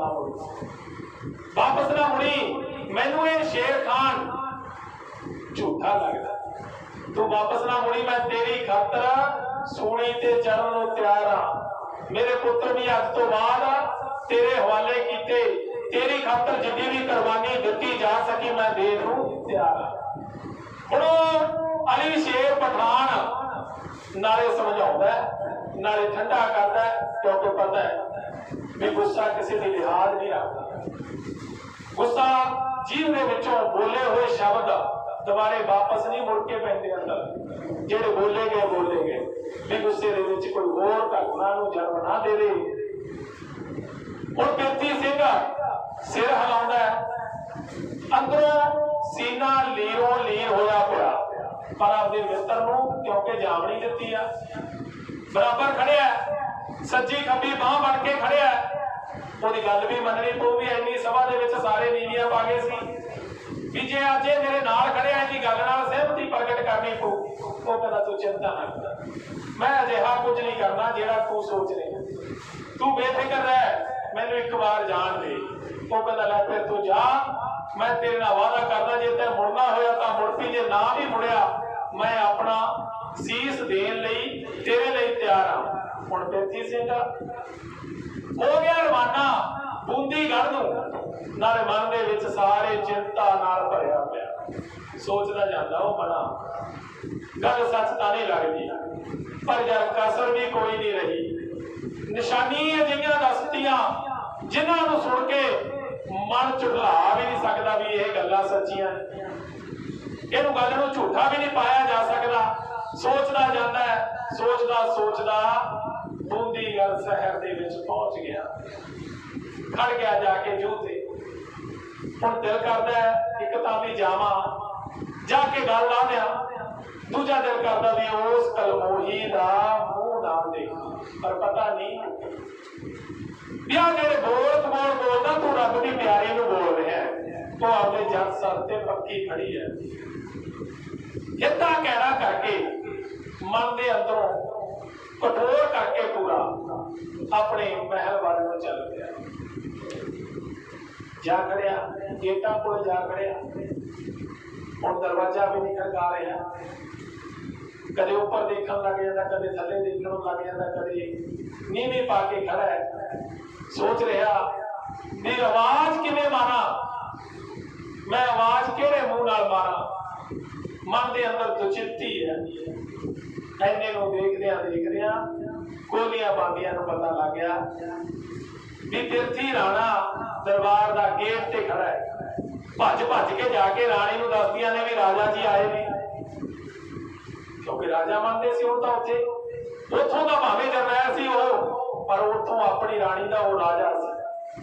ਨਾ ਮੁੜੀ ਮੈਨੂੰ ਇਹ ਸ਼ੇਰ ਖਾਨ ਝੂਠਾ ਲੱਗਦਾ ਤੂੰ ਵਾਪਸ ਨਾ ਮੁੜੀ ਮੈਂ ਤੇਰੀ ਖਾਤਰ ਸੂਲੀ ਤੇ ਚੜਨ ਨੂੰ ਤਿਆਰ ਆ ਮੇਰੇ ਪੁੱਤਰ ਵੀ ਅੱਜ ਤੋਂ ਬਾਅਦ ਤੇਰੇ ਹਵਾਲੇ ਕੀਤੇ ਤੇਰੀ ਖਾਤਰ ਜਿੰਨੀ ਵੀ ਕੁਰਬਾਨੀ ਦਿੱਤੀ ਜਾ ਸਕੀ ਮੈਂ ਦੇਣ ਨੂੰ ਤਿਆਰ ਆ ਹੁਣ ਅਲੀ ਸ਼ੇਰ ਪਠਾਨ ਨਾਲੇ ਸਮਝਾਉਂਦਾ ਨਾਲੇ ਠੰਡਾ ਕਰਦਾ ਕਿਉਂਕਿ ਪਤਾ ਹੈ ਵੀ ਗੁੱਸਾ ਕਿਸੇ ਦੀ ਲਿਹਾਜ਼ ਨਹੀਂ ਰੱਖਦਾ ਗੁੱਸਾ ਜੀਵ ਦੇ ਵਿੱਚੋਂ ਬੋਲੇ ਹੋਏ ਸ਼ਬਦ ਦੁਬਾਰੇ ਵਾਪਸ ਨਹੀਂ ਮੁੜ ਕੇ ਪੈਂਦੇ ਅੰਦਰ ਜਿਹੜੇ ਬੋਲੇ ਗਏ ਵੀ ਗੁੱਸੇ ਦੇ ਵਿੱਚ ਕੋਈ ਹੋਰ ਘਟਨਾ ਨੂੰ ਜਨਮ ਨਾ ਦੇਵੇ ਹੁਣ ਪਿਰਥੀ ਸਿੰਘ ਸਿਰ ਹਿਲਾਉਂਦਾ ਅੰਦਰੋਂ ਸੀਨਾ ਲੀਰੋਂ ਲੀਰ ਹੋਇਆ ਪਿਆ ਪਰ ਆਪਦੇ ਮਿੱਤਰ ਨੂੰ ਕਿਉਂਕਿ ਜਾਮਣੀ ਦਿੱਤੀ ਆ ਬਰਾਬਰ ਖੜਿਆ ਸੱਜੀ ਖੱਬੀ ਬਾਹ ਬਣ ਕੇ ਖੜਿਆ ਉਹਦੀ ਗੱਲ ਵੀ ਮੰਨਣੀ ਪਊ ਵੀ ਇੰਨੀ ਸਭਾ ਦੇ ਵਿੱਚ ਸਾਰੇ ਨੀਵੀਆਂ ਪਾ ਗਏ ਸੀ ਵੀ ਜੇ ਅੱਜ ਇਹ ਮੇਰੇ ਨਾਲ ਖੜਿਆ ਇਹਦੀ ਗੱਲ ਨਾਲ ਸਹਿਮਤੀ ਪ੍ਰਗਟ ਕਰਨੀ ਪਊ ਉਹ ਕਹਿੰਦਾ ਤੂੰ ਚਿੰਤਾ ਨਾ ਕਰ ਮੈਂ ਅਜਿਹਾ ਕੁਝ ਨਹੀਂ ਕਰਨਾ ਜਿਹੜਾ ਤੂੰ ਸੋਚ ਰਿਹਾ ਤੂੰ ਬੇਫਿਕਰ ਰਹਿ ਮੈਨੂੰ ਇੱਕ ਵਾਰ ਜਾਣ ਦੇ ਉਹ ਕਹਿੰਦਾ ਲੈ ਫਿਰ ਤੂੰ ਜਾ ਮੈਂ ਤੇਰੇ ਨਾਲ ਵਾਅਦਾ ਕਰਦਾ ਜੇ ਤੈਂ ਮੁੜਨਾ ਹੋਇਆ ਤਾਂ ਮੁੜ ਪਈ ਜੇ ਨਾ ਵੀ ਮੁੜਿਆ ਮੈਂ ਆਪਣਾ ਸੀਸ ਦੇਣ ਲਈ ਤੇਰੇ ਲਈ ਤਿਆਰ ਹਾਂ ਹੁਣ ਪਿਰਥੀ ਸਿੰਘ ਹੋ ਗਿਆ ਰਵਾਨਾ ਬੂੰਦੀਗੜ੍ਹ ਨੂੰ ਨਾਲੇ ਮਨ ਦੇ ਵਿੱਚ ਸਾਰੇ ਚਿੰਤਾ ਨਾਲ ਭਰਿਆ ਪਿਆ ਸੋਚਦਾ ਜਾਂਦਾ ਉਹ ਮਨਾ ਗੱਲ ਸੱਚ ਤਾਂ ਨਹੀਂ ਲੱਗਦੀ ਪਰ ਜਦ ਕਸਰ ਵੀ ਕੋਈ ਨਹੀਂ ਰਹੀ ਨਿਸ਼ਾਨੀ ਅਜਿਹੀਆਂ ਦੱਸਤੀਆਂ ਜਿਨ੍ਹਾਂ ਨੂੰ ਸੁਣ ਕੇ ਮਨ ਝੁਠਲਾ ਵੀ ਨਹੀਂ ਸਕਦਾ ਵੀ ਇਹ ਗੱਲਾਂ ਸੱਚੀਆਂ ਇਹਨੂੰ ਗੱਲ ਨੂੰ ਝੂਠਾ ਵੀ ਨਹੀਂ ਪਾਇਆ ਜਾ ਸਕਦਾ ਸੋਚਦਾ ਜਾਂਦਾ ਸੋਚਦਾ ਬੂੰਦੀਗੜ੍ਹ ਸ਼ਹਿਰ ਦੇ ਵਿੱਚ ਪਹੁੰਚ ਗਿਆ ਖੜ ਗਿਆ ਜਾ ਕੇ ਜੂਹ ਤੇ ਹੁਣ ਦਿਲ ਕਰਦਾ ਇੱਕ ਤਾਂ ਵੀ ਜਾਵਾਂ ਜਾ ਕੇ ਗੱਲ ਲਾ ਦਿਆਂ ਦੂਜਾ ਦਿਲ ਕਰਦਾ ਵੀ ਉਸ ਕਲਮੋਹੀ ਦਾ ਮੂੰਹ ਨਾ ਦੇਖ ਪਰ ਪਤਾ ਨਹੀਂ ਵੀ ਆ ਜਿਹੜੇ ਬੋਲਦਾ ਤੂੰ ਰੱਬ ਦੀ ਪਿਆਰੀ ਨੂੰ ਬੋਲ ਰਿਹਾ ਤੂੰ ਆਪਣੇ ਜੱਟ ਸਰ ਤੇ ਪੱਕੀ ਖੜੀ ਹੈ ਹਿੱਤਾ ਕਹਿਣਾ ਕਰਕੇ ਮਨ ਦੇ ਅੰਦਰੋਂ ਕਠੋਰ ਕਰਕੇ ਪੂਰਾ ਆਪਣੇ ਮਹਿਲ ਵੱਲ ਨੂੰ ਚੱਲ ਪਿਆ ਜਾ ਖੜਿਆ ਗੇਟਾਂ ਕੋਲ ਜਾ ਖੜਿਆ ਹੁਣ ਦਰਵਾਜ਼ਾ ਵੀ ਨਹੀਂ ਖੜਕਾ ਰਿਹਾ ਕਦੇ ਉੱਪਰ ਦੇਖਣ ਲੱਗ ਜਾਂਦਾ ਕਦੇ ਥੱਲੇ ਦੇਖਣ ਲੱਗ ਜਾਂਦਾ ਕਦੇ ਨੀਵੀਂ ਪਾ ਕੇ ਖੜਾ ਹੈ ਸੋਚ ਰਿਹਾ ਵੀ ਆਵਾਜ਼ ਕਿਵੇਂ ਮਾਰਾਂ ਮੈਂ ਆਵਾਜ਼ ਕਿਹੜੇ ਮੂੰਹ ਨਾਲ ਮਾਰਾਂ ਮਨ ਦੇ ਅੰਦਰ ਦੁਚਿੱਤੀ ਹੈ ਐਨੇ ਨੂੰ ਦੇਖਦਿਆਂ ਕੋਲੀਆਂ ਬਾਂਦੀਆਂ ਨੂੰ ਪਤਾ ਲੱਗ ਗਿਆ ਵੀ ਪਿਰਥੀ ਰਾਣਾ ਦਰਬਾਰ ਦਾ ਗੇਟ ਤੇ ਖੜਾ ਹੈ ਭੱਜ ਕੇ ਜਾ ਕੇ ਰਾਣੀ ਨੂੰ ਦੱਸਦੀਆਂ ਨੇ ਵੀ ਰਾਜਾ ਜੀ ਆਏ ਨੇ ਕਿਉਂਕਿ ਰਾਜਾ ਮੰਨਦੇ ਸੀ ਹੁਣ ਤਾਂ ਉੱਥੋਂ ਦਾ ਭਾਵੇਂ ਜਰਨੈਲ ਸੀ ਉਹ ਪਰ ਉੱਥੋਂ ਆਪਣੀ ਰਾਣੀ ਦਾ ਉਹ ਰਾਜਾ ਸੀ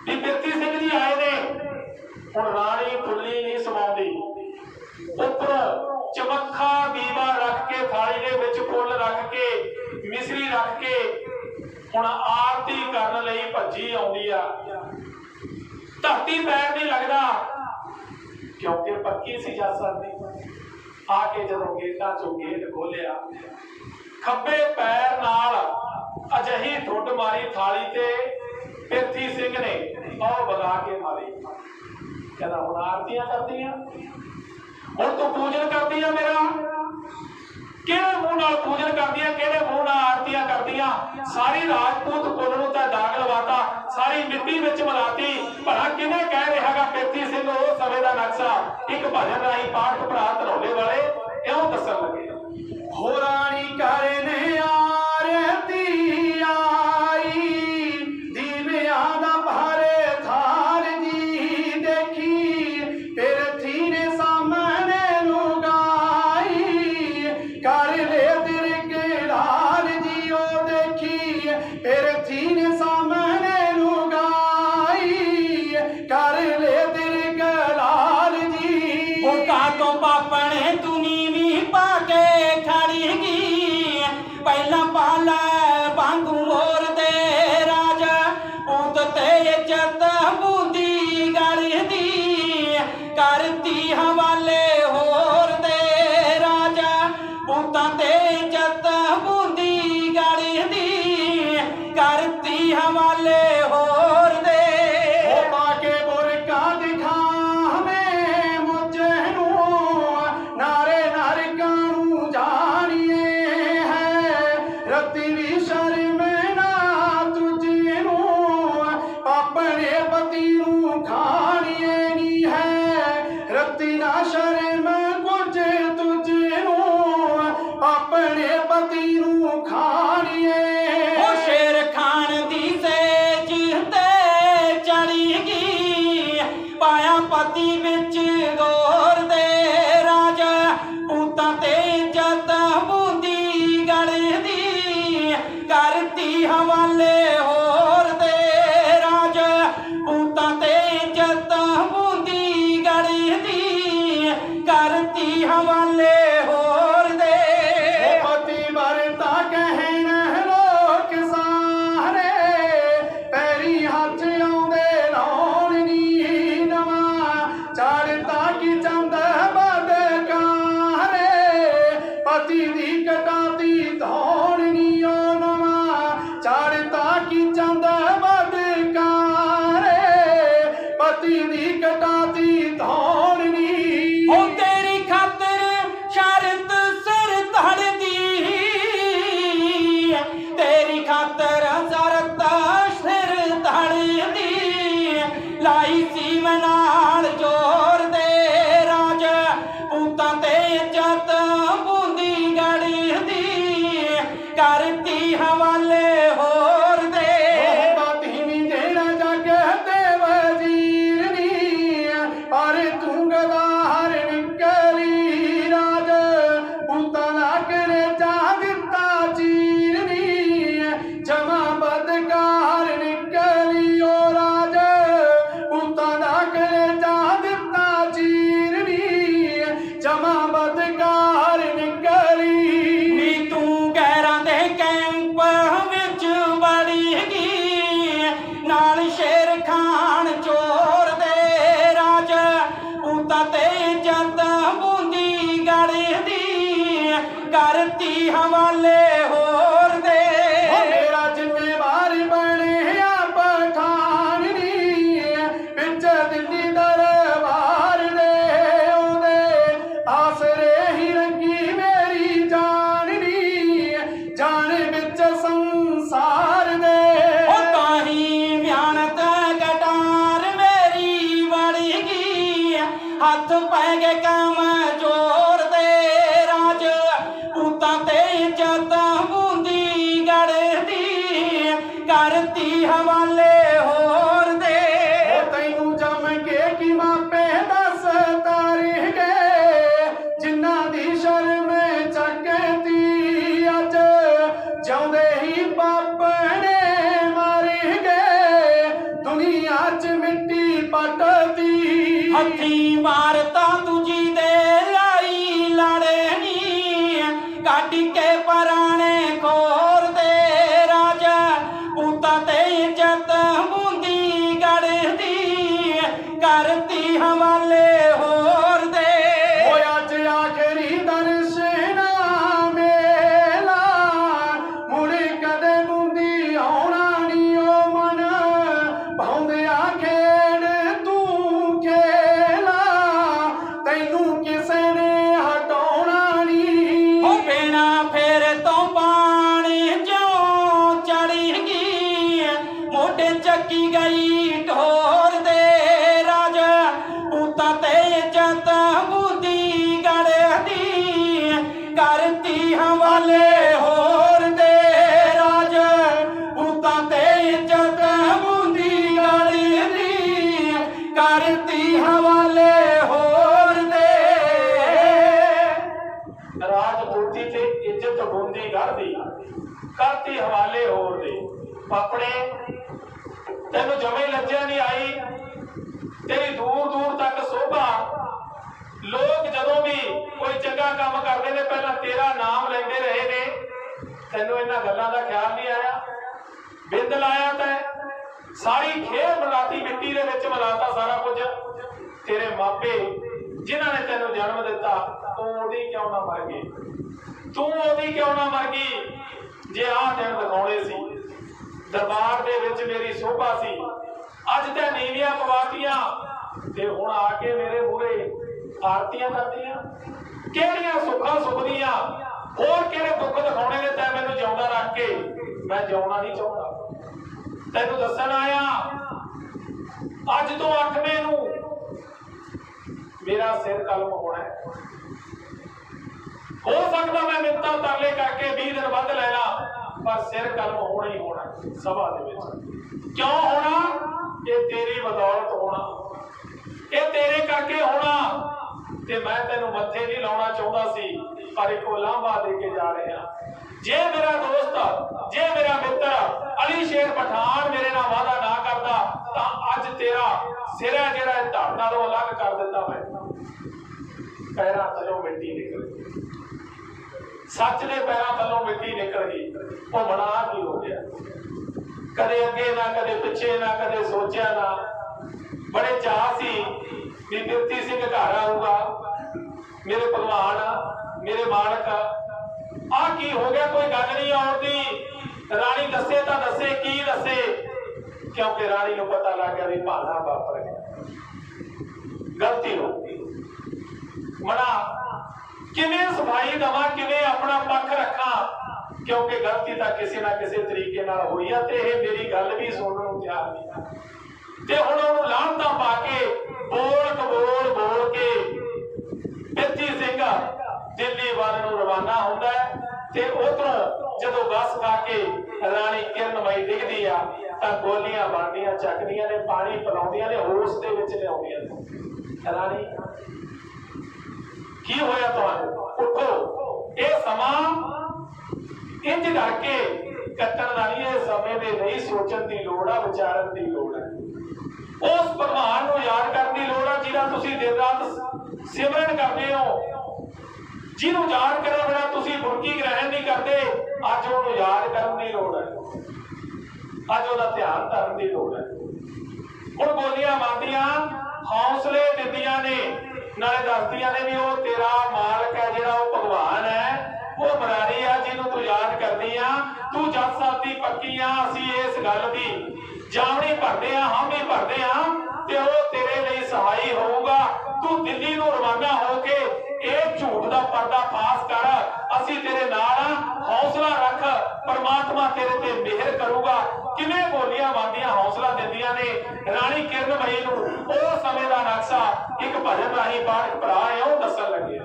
ਵੀ ਪਿਰਥੀ ਸਿੰਘ ਜੀ ਆਏ ਨੇ ਹੁਣ ਰਾਣੀ ਫੁੱਲੀ ਨਹੀਂ ਸਮਾਉਂਦੀ ਉੱਪਰੋਂ ਚਮੱਖਾ ਦੀਵਾ ਰੱਖ ਕੇ ਥਾਲੀ ਦੇ ਵਿੱਚ ਫੁੱਲ ਰੱਖ ਕੇ ਮਿਸਰੀ ਰੱਖ ਕੇ ਹੁਣ ਆਰਤੀ ਕਰਨ ਲਈ ਭੱਜੀ ਆਉਂਦੀ ਆ ਧਰਤੀ ਪੈਰ ਨਹੀਂ ਲੱਗਦਾ ਕਿਉਂਕਿ ਪੱਕੀ ਸੀ ਜੱਟ ਦੀ ਆ ਕੇ ਜਦੋਂ ਗੇਟਾਂ ਚੋਂ ਗੇਟ ਖੋਲਿਆ ਖੱਬੇ ਪੈਰ ਨਾਲ ਅਜਿਹੀ ਠੁੱਡ ਮਾਰੀ ਥਾਲੀ ਤੇ ਪਿਰਥੀ ਸਿੰਘ ਨੇ ਉਹ ਵਗਾ ਕੇ ਮਾਰੀ ਕਹਿੰਦਾ ਹੁਣ ਆਰਤੀਆਂ ਕਰਦੀਆਂ ਹੁਣ ਤੂੰ ਪੂਜਨ ਕਰਦੀ ਆ ਮੇਰਾ ਕਿਹੜੇ ਮੂੰਹ ਨਾਲ ਪੂਜਨ ਕਰਦੀਆਂ, ਕਿਹੜੇ ਮੂੰਹ ਨਾਲ ਆਰਤੀਆਂ ਕਰਦੀਆਂ। ਸਾਰੀ ਰਾਜਪੂਤ ਕੁਲ ਨੂੰ ਤਾਂ ਦਾਗ ਲਵਾਤਾ, ਸਾਰੀ ਮਿੱਟੀ ਵਿੱਚ ਮਿਲਾਤੀ। ਭਲਾ ਕਿਹਨੇ ਕਹਿ ਰਿਹਾਗਾ ਪਿਰਥੀ ਸਿੰਘ ਉਹ ਸਮੇਂ ਦਾ ਨਕਸ਼ਾ। ਇੱਕ ਭਜਨ ਰਾਹੀਂ ਪਾਠਕ ਭਰਾ ਧਰੌਲੇ ਵਾਲੇ ਇਉਂ ਦੱਸਣ ਲੱਗੇ। ਹੋ ਰਾਣੀ ਕਰਨੇ ਆਰਤੀ ਆਈ, ਦੀਵਿਆਂ ਦਾ ਭਾਰੇ ਥਾਲ ਜੀ ਦੇਖੀ, ਪਿਰਥੀ ਨੇ ਸਾਹਮਣੇ ਲੁਗਾਈ, ਕਰ ਲੈ ਤੇਰੇ ਕੇ ਲਾਲ ਜੀ ਉਹ ਦੇਖੀ, ਪਿਰਥੀ ਨੇ ਸਾਹਮਣੇ ਲੁਗਾਈ, ਕਰ ਲੈ ਤੇਰੇ ਕੇ ਲਾਲ ਜੀ। ਉਹ ਕਾਤੋਂ ਪਾਪਣੇ ਤੂੰ ਨੀਵੀਂ ਪਾ ਕੇ ਖੜੀ ਗੀ, ਪਹਿਲਾਂ ਪਾਲਾ ਵਾਂਗੂ ਮੋਰ ਦੇ ਰਾਜਾ, ਉਤ ਤੇ ਇੱਜ਼ਤ ਬੂੰਦੀ ਗੜਦੀ, ਕਰਤੀ ਹਵਾਲੇ ਹੋਰ ਦੇ ਰਾਜਾ, ਉਤਾਂ ਤੇ ਇੱਜ਼ਤ ਬੂੰਦੀ ਗੜਦੀ, ਕਰਤੀ ਹਵਾਲੇ ਹੋਰ ਦੇ। ਉਹ ਪਾ ਕੇ ਬੁਰਕਾ ਦਿਖਾਵੇਂ ਮੁਝੇ ਨੂੰ, ਨਾਰੇ ਨਾਰਿਕਾਂ ਨੂੰ ਜਾਣੀਏ ਹੈ, ਰੱਤੀ ਵੀ ਸ਼ਰਮ ਨਾ ਤੁਝੇ ਨੂੰ, ਆਪਣੇ ਪਤੀ ਨੂੰ ਖਾਣੀਏ ਨੀ ਹੈ, ਰੱਤੀ ਨਾ ਸ਼ਰਮ ਕੁਝ ਤੁਝੇ ਨੂੰ, ਆਪਣੇ ਪਤੀ ਨੂੰ ਖਾਣੀਏ। ਉਹ ਸ਼ੇਰ ਖਾਨ ਦੀ ਸੇਜ ਤੇ ਚੜੀ ਗਈ, ਪਾਇਆ ਪਤੀ ਵਿੱਚ ਗੌਰ ਦੇ ਰਾਜਾ, ਉਤਾਂ ਤੇ ਇੱਜ਼ਤ ਬੂੰਦੀ ਗੜਦੀ, ਕਰਤੀ ਹਵਾਲੇ ਹੋਰ ਦੇ ਰਾਜਾ, ਉਤਾਂ ਤੇ ਇੱਜ਼ਤ ਬੂੰਦੀ ਗੜਦੀ, ਕਰਤੀ ਹਵਾਲੇ ਹੋਰ ਦੇ। ਪਤੀ ਵਰਤਾ ਕਹਿਣ ਲੋਕ ਸਾਰੇ, ਪੈਰੀ ਹੱਥ ਆਉਂਦੇ ਲਾਉਣ ਨੀ ਨਵਾਂ, ਚੜ੍ਹਤਾ ਕੀ ਚੰਦ ਬਦਕਾਰੇ, ਪਤੀ ਦੀ ਕਟਾਤੀ ਧੌਣ ਨੀ ਓ ਨਵਾਂ, ਚੜ੍ਹਤਾ ਕੀ ਚੰਦ ਬਦਕਾਰੇ, ਪਤੀ ਦੀ ਕਟਾਤੀ ਧੌਣ ਨੀ। ਉਹ ਤੇਰੀ ਖਾਤਰ ਸ਼ਰਤ ਸਿਰ ਧੜਦੀ, ਤੇਰੀ ਖਾਤਰ ਸ਼ਰਤ ਸਿਰ ਧੜਦੀ, ਲਾਈ ਸੀ ਮੈਂ ਨਾਲ ਜੋਰ ਦੇ ਰਾਜਾ, ਉਤਾਂ ਤੇ ਇੱਜ਼ਤ ਬੂੰਦੀ ਗੜਦੀ, ਕਰਤੀ ਹਵਾਲੇ ਹੋਰ ਦੇ। ਪਤੀ ਨੀ ਜਿਹੜਾ ਜੱਗ ਤੇ ਵਜ਼ੀਰ ਨੀ, ਪਰ ਤੂੰ ਗਦਾਰ ਨਿਕਲੀ ਰਾਜ, ਪੁੱਤਾਂ ਦਾ ਕਰੇ ਜਾ ਦਿੱਤਾ ਚੀਰ ਨੀ, ਜਮਾ ਬਦਕਾਰ ਨਿਕਲੀ ਓ ਰਾਜ, ਪੁੱਤਾਂ ਦਾ ਕਰੇ ਜਾ ਦਿੱਤਾ ਚੀਰ ਨੀ, ਜਮਾ ਬਦਕਾਰ ਨਿਕਲੀ। ਨੀ ਤੂੰ ਗੈਰਾਂ ਦੇ ਕੈਂਪ ਵਿੱਚ ਵੜੀ ਗਈ, ਨਾਲ ਸ਼ੇਰ ਖਾਨ ਚੋਰ ਦੇ ਰਾਜਾ, ਉਤਾਂ ਤੇ ਇੱਜ਼ਤ ਬੂੰਦੀ ਗੜਦੀ, ਕਰਤੀ ਹਵਾਲੇ ਹੋਰ ਦੇ। ਉਹ ਮੇਰਾ ਜ਼ਿੰਮੇਵਾਰ ਬਣਿਆ ਪਠਾਨ ਨੀ, ਵਿੱਚ ਦਿੱਲੀ ਦਰਬਾਰ ਦੇ ਉਹਦੇ, ਆਸਰੇ ਹੀ ਰੰਗੀ ਮੇਰੀ ਜਾਨ ਨੀ, ਜਾਨ ਵਿੱਚ ਸੰਸਾਰ ਦੇ। ਉਹ ਤਾਹੀਂ ਮਿਆਨਤ ਕਟਾਰ ਮੇਰੀ ਵੜੀ ਗਈ, ਹੱਥ ਪੈ ਗਏ ਕੰਮ ਜੋਰ ਦੇ ਰਾਜ, ਉਤਾਂ ਤੇ ਇੱਜ਼ਤ ਬੂੰਦੀ ਗੜਦੀ, ਕਰਤੀ ਹਵਾਲੇ ਹੋਰ ਦੇ। ਉਹ ਤੈਨੂੰ ਜੰਮ ਕੇ ਕੀ ਮਾਪੇ ਦੱਸ ਤਾਰੇ ਗਏ, ਜਿਨ੍ਹਾਂ ਦੀ ਸ਼ਰਮ ਚੱਕਦੀ ਅੱਜ, ਜਿਉਂਦੇ ਹੀ ਪਾਪ ਨੇ ਮਾਰੇ ਗਏ, ਦੁਨੀਆ 'ਚ ਮਿੱਟੀ ਪੱਟਦੀ। ਹੱਥੀ ਮਾਰਤਾ ਤੁਝੀ ਦੇ ਲਾਈ ਲੜਨੀ, ਕੱਢ ਕੇ ਪਰਾਣੇ ਖੋਰ ਦੇ ਰਾਜਾ, ਉਤਾਂ ਤੇ ਇੱਜ਼ਤ ਬੂੰਦੀ ਗੜਦੀ, ਕਰਤੀ ਹਵਾਲੇ ਹੋਰ ਦੇ। ਓਏ ਅੱਜ ਆਖਰੀ ਦਰਸ਼ਨ ਮੇਲਾ, ਮੁੜ ਕਦੇ ਬੁੰਦੀ ਆਉਣਾ ਨੀ ਓ ਮਨ, ਭਾਉਂਦਿਆਂ ਖੇਡ ਤੂੰ ਖੇਲਾ, गई ढोर दे राज पूता ते इज्जत बूंदी गढ़ दी करती हवाले होर दे राज पूता ते इज्जत बूंदी गढ़ दी करती हवाले होर दे ਰਾਜਪੂਤੀ ਤੇ ਇੱਜ਼ਤ ਬੂੰਦੀ ਗੜਦੀ ਕਰਤੀ ਹਵਾਲੇ ਹੋਰ ਦੇ ਪਾਪੜੇ ਤੈਨੂੰ ਜਮੇ ਲੱਜਿਆ ਨਹੀਂ ਆਈ ਤੇਰੀ ਦੂਰ ਦੂਰ ਤੱਕ ਸੋਭਾ ਲੋਕ ਜਦੋਂ ਵੀ ਕੋਈ ਚੰਗਾ ਕੰਮ ਕਰਦੇ ਨੇ ਪਹਿਲਾਂ ਤੇਰਾ ਨਾਮ ਲੈਂਦੇ ਰਹੇ ਨੇ ਤੈਨੂੰ ਇਹਨਾਂ ਗੱਲਾਂ ਦਾ ਖਿਆਲ ਨਹੀਂ ਆਇਆ ਬਿੰਦ ਲਾਇਆ ਤੈਂ ਸਾਰੀ ਖੇਡ ਮਿਲਾਤੀ ਮਿੱਟੀ ਦੇ ਵਿੱਚ ਮਿਲਾਤਾ ਸਾਰਾ ਕੁਝ ਤੇਰੇ ਮਾਪੇ ਜਿਨ੍ਹਾਂ ਨੇ ਤੈਨੂੰ ਜਨਮ ਦਿੱਤਾ ਤੂੰ ਉਹਦੀ ਕਿਉਂ ਨਾ ਮਰ ਗਈ ਤੂੰ ਉਹਦੀ ਕਿਉਂ ਨਾ ਮਰ ਗਈ ਜੇ ਆਹ ਦਿਨ ਦਿਖਾਉਣੇ ਸੀ ਦਰਬਾਰ ਦੇ ਵਿੱਚ ਮੇਰੀ ਸੋਭਾ ਸੀ ਅੱਜ ਤੇ ਨੀਵੀਆਂ ਪਵਾਤੀਆਂ ਤੇ ਹੁਣ ਆ ਕੇ ਮੇਰੇ ਮੂਹਰੇ ਆਰਤੀਆਂ ਕਰਦੀਆਂ ਕਿਹੜੀਆਂ ਸੁੱਖਾਂ ਸੁਖਦੀਆਂ ਹੋਰ ਕਿਹੜੇ ਦੁੱਖ ਦਿਖਾਉਣੇ ਨੇ ਤੈਂ ਮੈਨੂੰ ਜਿਉਂਦਾ ਰੱਖ ਕੇ ਮੈਂ ਜਿਉਣਾ ਨਹੀਂ ਚਾਹੁੰਦਾ ਤੈਨੂੰ ਦੱਸਣ ਆਇਆ ਅੱਜ ਤੋਂ 8ਵੇਂ ਨੂੰ ਮੇਰਾ ਸਿਰ ਕਲਮ ਹੋਣਾ ਹੈ ਹੋ ਸਕਦਾ ਮੈਂ ਮਿੰਤਾਂ ਤਰਲੇ ਕਰਕੇ 20 ਦਿਨ ਵੱਧ ਲੈ ਲਾਂ ਪਰ ਸਿਰ ਕਲਮ ਹੋਣਾ ਹੀ ਹੋਣਾ ਸਭਾ ਦੇ ਵਿੱਚ ਕਿਉਂ ਹੋਣਾ ਇਹ ਤੇਰੀ ਬਦੌਲਤ ਹੋਣਾ ਇਹ ਤੇਰੇ ਕਰਕੇ ਹੋਣਾ ਤੇ ਮੈਂ ਤੈਨੂੰ ਮੱਥੇ ਨਹੀਂ ਲਾਉਣਾ ਚਾਹੁੰਦਾ ਸੀ ਪਰ ਇੱਕ ਲਾਂਭਾ ਦੇ ਕੇ ਜਾ ਰਿਹਾ ਜੇ ਮੇਰਾ ਦੋਸਤ ਜੇ ਮੇਰਾ ਮਿੱਤਰ ਅਲੀ ਸ਼ੇਰ ਪਠਾਨ ਮੇਰੇ ਨਾਲ ਵਾਅਦਾ ਨਾ ਕਰਦਾ ਤਾਂ ਅੱਜ ਤੇਰਾ ਸਿਰ ਹੈ ਜਿਹੜਾ ਧੜ ਨਾਲੋਂ ਅਲੱਗ ਕਰ ਦਿੱਤਾ ਮੈਂ ਪੈਰਾਂ ਥੱਲੋਂ ਮਿੱਟੀ ਨਿਕਲ ਗਈ ਸੱਚ ਦੇ ਪੈਰਾਂ ਥੱਲੋਂ ਮਿੱਟੀ ਨਿਕਲ ਗਈ ਉਹ ਬਣਾ ਕੀ ਹੋ ਗਿਆ ਕਦੇ ਅੱਗੇ ਨਾ ਕਦੇ ਪਿੱਛੇ ਨਾ ਕਦੇ ਸੋਚਿਆ ਨਾ ਬੜੇ ਚਾਹ ਸੀ ਵੀ ਬਿਰਤੀ ਸਿੰਘ ਘਰ ਆਊਗਾ ਮੇਰੇ ਭਗਵਾਨ ਮੇਰੇ ਮਾਲਕ ਆ ਕੀ ਹੋ ਗਿਆ ਕੋਈ ਗੱਲ ਨਹੀਂ ਆਉਣ ਦੀ ਰਾਣੀ ਦੱਸੇ ਤਾਂ ਦੱਸੇ ਕੀ ਦੱਸੇ ਕਿਉਂਕਿ ਰਾਣੀ ਨੂੰ ਪਤਾ ਲੱਗ ਗਿਆ ਵੀ ਭਾਣਾ ਵਾਪਰ ਗਿਆ ਗਲਤੀ ਹੋ ਗਈ ਮਨਾ ਕਿਵੇਂ ਸਫਾਈ ਦਵਾਂ ਕਿਵੇਂ ਆਪਣਾ ਪੱਖ ਰੱਖਾਂ ਕਿਉਂਕਿ ਗਲਤੀ ਤਾਂ ਕਿਸੇ ਨਾ ਕਿਸੇ ਤਰੀਕੇ ਨਾਲ ਹੋਈ ਆ ਤੇ ਇਹ ਮੇਰੀ ਗੱਲ ਵੀ ਸੁਣਨ ਨੂੰ ਤਿਆਰ ਨਹੀਂ ਤੇ ਹੁਣ ਉਹਨੂੰ ਲਾਹਨਤਾਂ ਪਾ ਕੇ ਬੋਲ ਕੇ ਬਿਰਤੀ ਸਿੰਘ ਦਿੱਲੀ ਵੱਲ ਨੂੰ ਰਵਾਨਾ ਹੁੰਦਾ ਤੇ ਉਧਰੋਂ ਜਦੋਂ ਬੱਸ ਖਾ ਕੇ ਰਾਣੀ ਕਿਰਨਮਈ ਡਿੱਗਦੀ ਆ ਤਾਂ ਗੋਲੀਆਂ ਬਣਦੀਆਂ ਚੱਕਦੀਆਂ ਨੇ ਪਾਣੀ ਪਿਲਾਉਂਦੀਆਂ ਨੇ ਹੋਸ਼ ਦੇ ਵਿੱਚ ਲਿਆਉਂਦੀਆਂ ਨੇ ਰਾਣੀ ਕੀ ਹੋਇਆ ਤੁਹਾਨੂੰ ਉੱਠੋ ਇਹ ਸਮਾਂ ਇੰਜ ਕਰਕੇ ਕੱਟਣ ਦਾ ਨਹੀਂ ਇਹ ਸਮੇਂ ਦੇ ਨਹੀਂ ਸੋਚਣ ਦੀ ਲੋੜ ਆ ਵਿਚਾਰਨ ਦੀ ਲੋੜ ਹੈ ਉਸ ਭਗਵਾਨ ਨੂੰ ਯਾਦ ਕਰਨ ਦੀ ਲੋੜ ਆ ਜਿਹਦਾ ਤੁਸੀਂ ਦਿਨ ਰਾਤ ਸਿਮਰਨ ਕਰਦੇ ਹੋ ਜਿਹਨੂੰ ਯਾਦ ਕਰੇ ਬਿਨਾ ਤੁਸੀਂ ਬੁਰਕੀ ਗ੍ਰਹਿਣ ਨਹੀਂ ਕਰਦੇ ਅੱਜ ਉਹਨੂੰ ਯਾਦ ਕਰਨ ਦੀ ਲੋੜ ਹੈ ਅੱਜ ਉਹਦਾ ਧਿਆਨ ਧਰਨ ਦੀ ਲੋੜ ਹੈ ਹੁਣ ਗੋਲੀਆਂ ਮਾਰਦੀਆਂ ਹੌਸਲੇ ਦਿੰਦੀਆਂ ਨੇ ਨਾਲੇ ਦੱਸਦੀਆਂ ਨੇ ਵੀ ਉਹ ਤੇਰਾ ਮਾਲਕ ਹੈ ਜਿਹੜਾ ਉਹ ਭਗਵਾਨ ਹੈ ਉਹ ਮਰਾਰੀ ਆ ਜਿਹਨੂੰ ਤੂੰ ਯਾਦ ਕਰਦੀ ਆ ਤੂੰ ਜੱਜ ਸਾਹਿਬ ਦੀ ਪੱਕੀ ਆ ਅਸੀਂ ਇਸ ਗੱਲ ਦੀ ਜਾਵਣੀ ਭਰਦੇ ਆ ਹਾਮੀ ਭਰਦੇ ਆ ਤੇ ਉਹ ਤੇਰੇ ਲਈ ਸਹਾਈ ਹੋਊਗਾ ਤੂੰ ਦਿੱਲੀ ਨੂੰ ਰਵਾਨਾ ਹੋ ਕੇ ਇਹ ਝੂਠ ਦਾ ਪਰਦਾ ਫਾਸ ਕਰ ਅਸੀਂ ਤੇਰੇ ਨਾਲ ਆ ਹੌਸਲਾ ਰੱਖ ਪਰਮਾਤਮਾ ਤੇਰੇ ਤੇ ਮਿਹਰ ਕਰੂਗਾ ਕਿਵੇਂ ਗੋਲੀਆਂ ਮਾਰਦੀਆਂ ਹੌਸਲਾ ਦਿੰਦੀਆਂ ਨੇ ਰਾਣੀ ਕਿਰਨਮਈ ਨੂੰ ਉਹ ਸਮੇਂ ਦਾ ਨਕਸ਼ਾ ਇੱਕ ਭਜਨ ਰਾਹੀਂ ਪਾਠਕ ਭਰਾ ਹੈ ਉਹ ਦੱਸਣ ਲੱਗੇ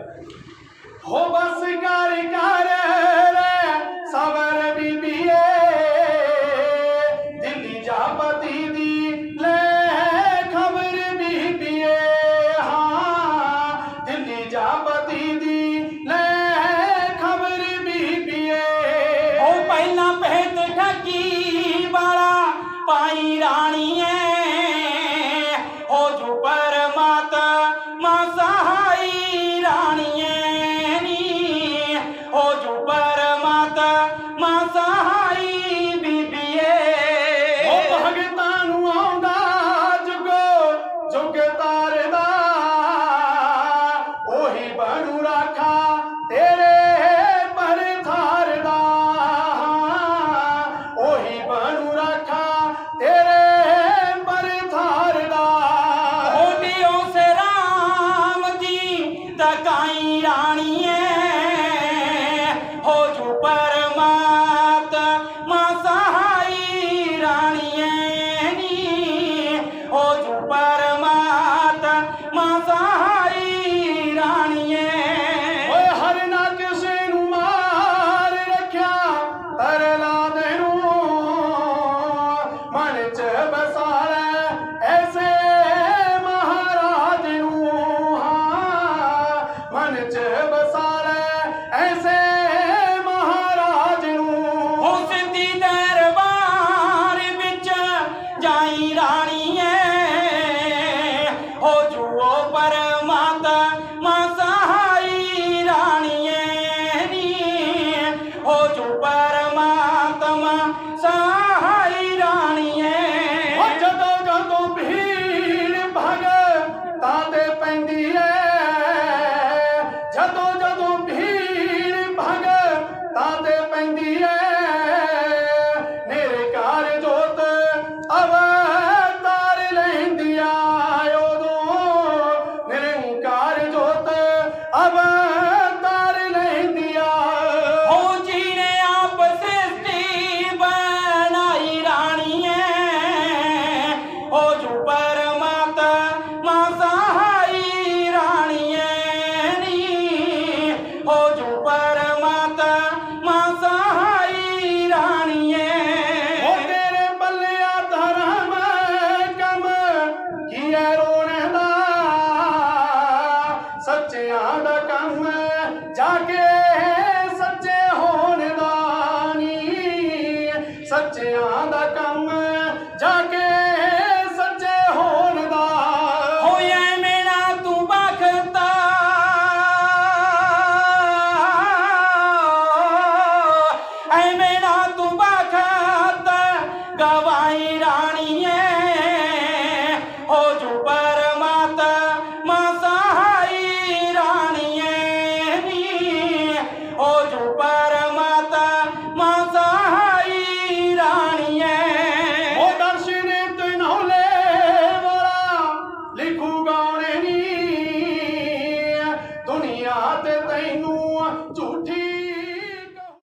ਹੋ ਬਸ ਕਰ ਸਬਰ ਬੀਬੀਏ ਦਿੱਲੀ ਜਾਪਤੀ ਦੀ ਲੈ ਖਬਰ ਬੀਬੀਏ ਹਾਂ ਦਿੱਲੀ ਜਾਪਤੀ ਦੀ ਲੈ ਖਬਰ ਬੀਬੀਏ ਉਹ ਪਹਿਲਾਂ ਪਹਿਤ ਠੱਗੀ ਵਾਲਾ ਪਾਈ ਰਾਣੀਏ ਹੋ ਜੂ ਪਰਮਾਤਮਾ ਸਹਾਈ ਰਾਣੀਏ ਨੀ ਹੋ ਜੂ ਪਰਮਾਤਮਾ ਸਹਾਈ ਬੀਬੀਏ ਉਹ ਭਗਤਾਂ ਨੂੰ ਆਉਂਦਾ ਜੁਗੋ ਜੁਗ ਤਾਰਦਾ ਉਹੀ ਬਣੂ ਰਾਖਾ ਤੇਰੇ ਪਰ ਥਾਰਦਾ ਉਹੀ ਬਣੂ ਰਾਖਾ ਤੇਰੇ ਪਰ ਥਾਰਦਾ ਹੋਟਿਓ ਸੇ ਰਾਮ ਜੀ ਤਕਾਈ ਰਾਣੀਏ ਹੋ ਜੂ ਪਰਮਾਤਮਾ ਸਹਾਈ ਰਾਣੀਏ ਨੀ ਪਰ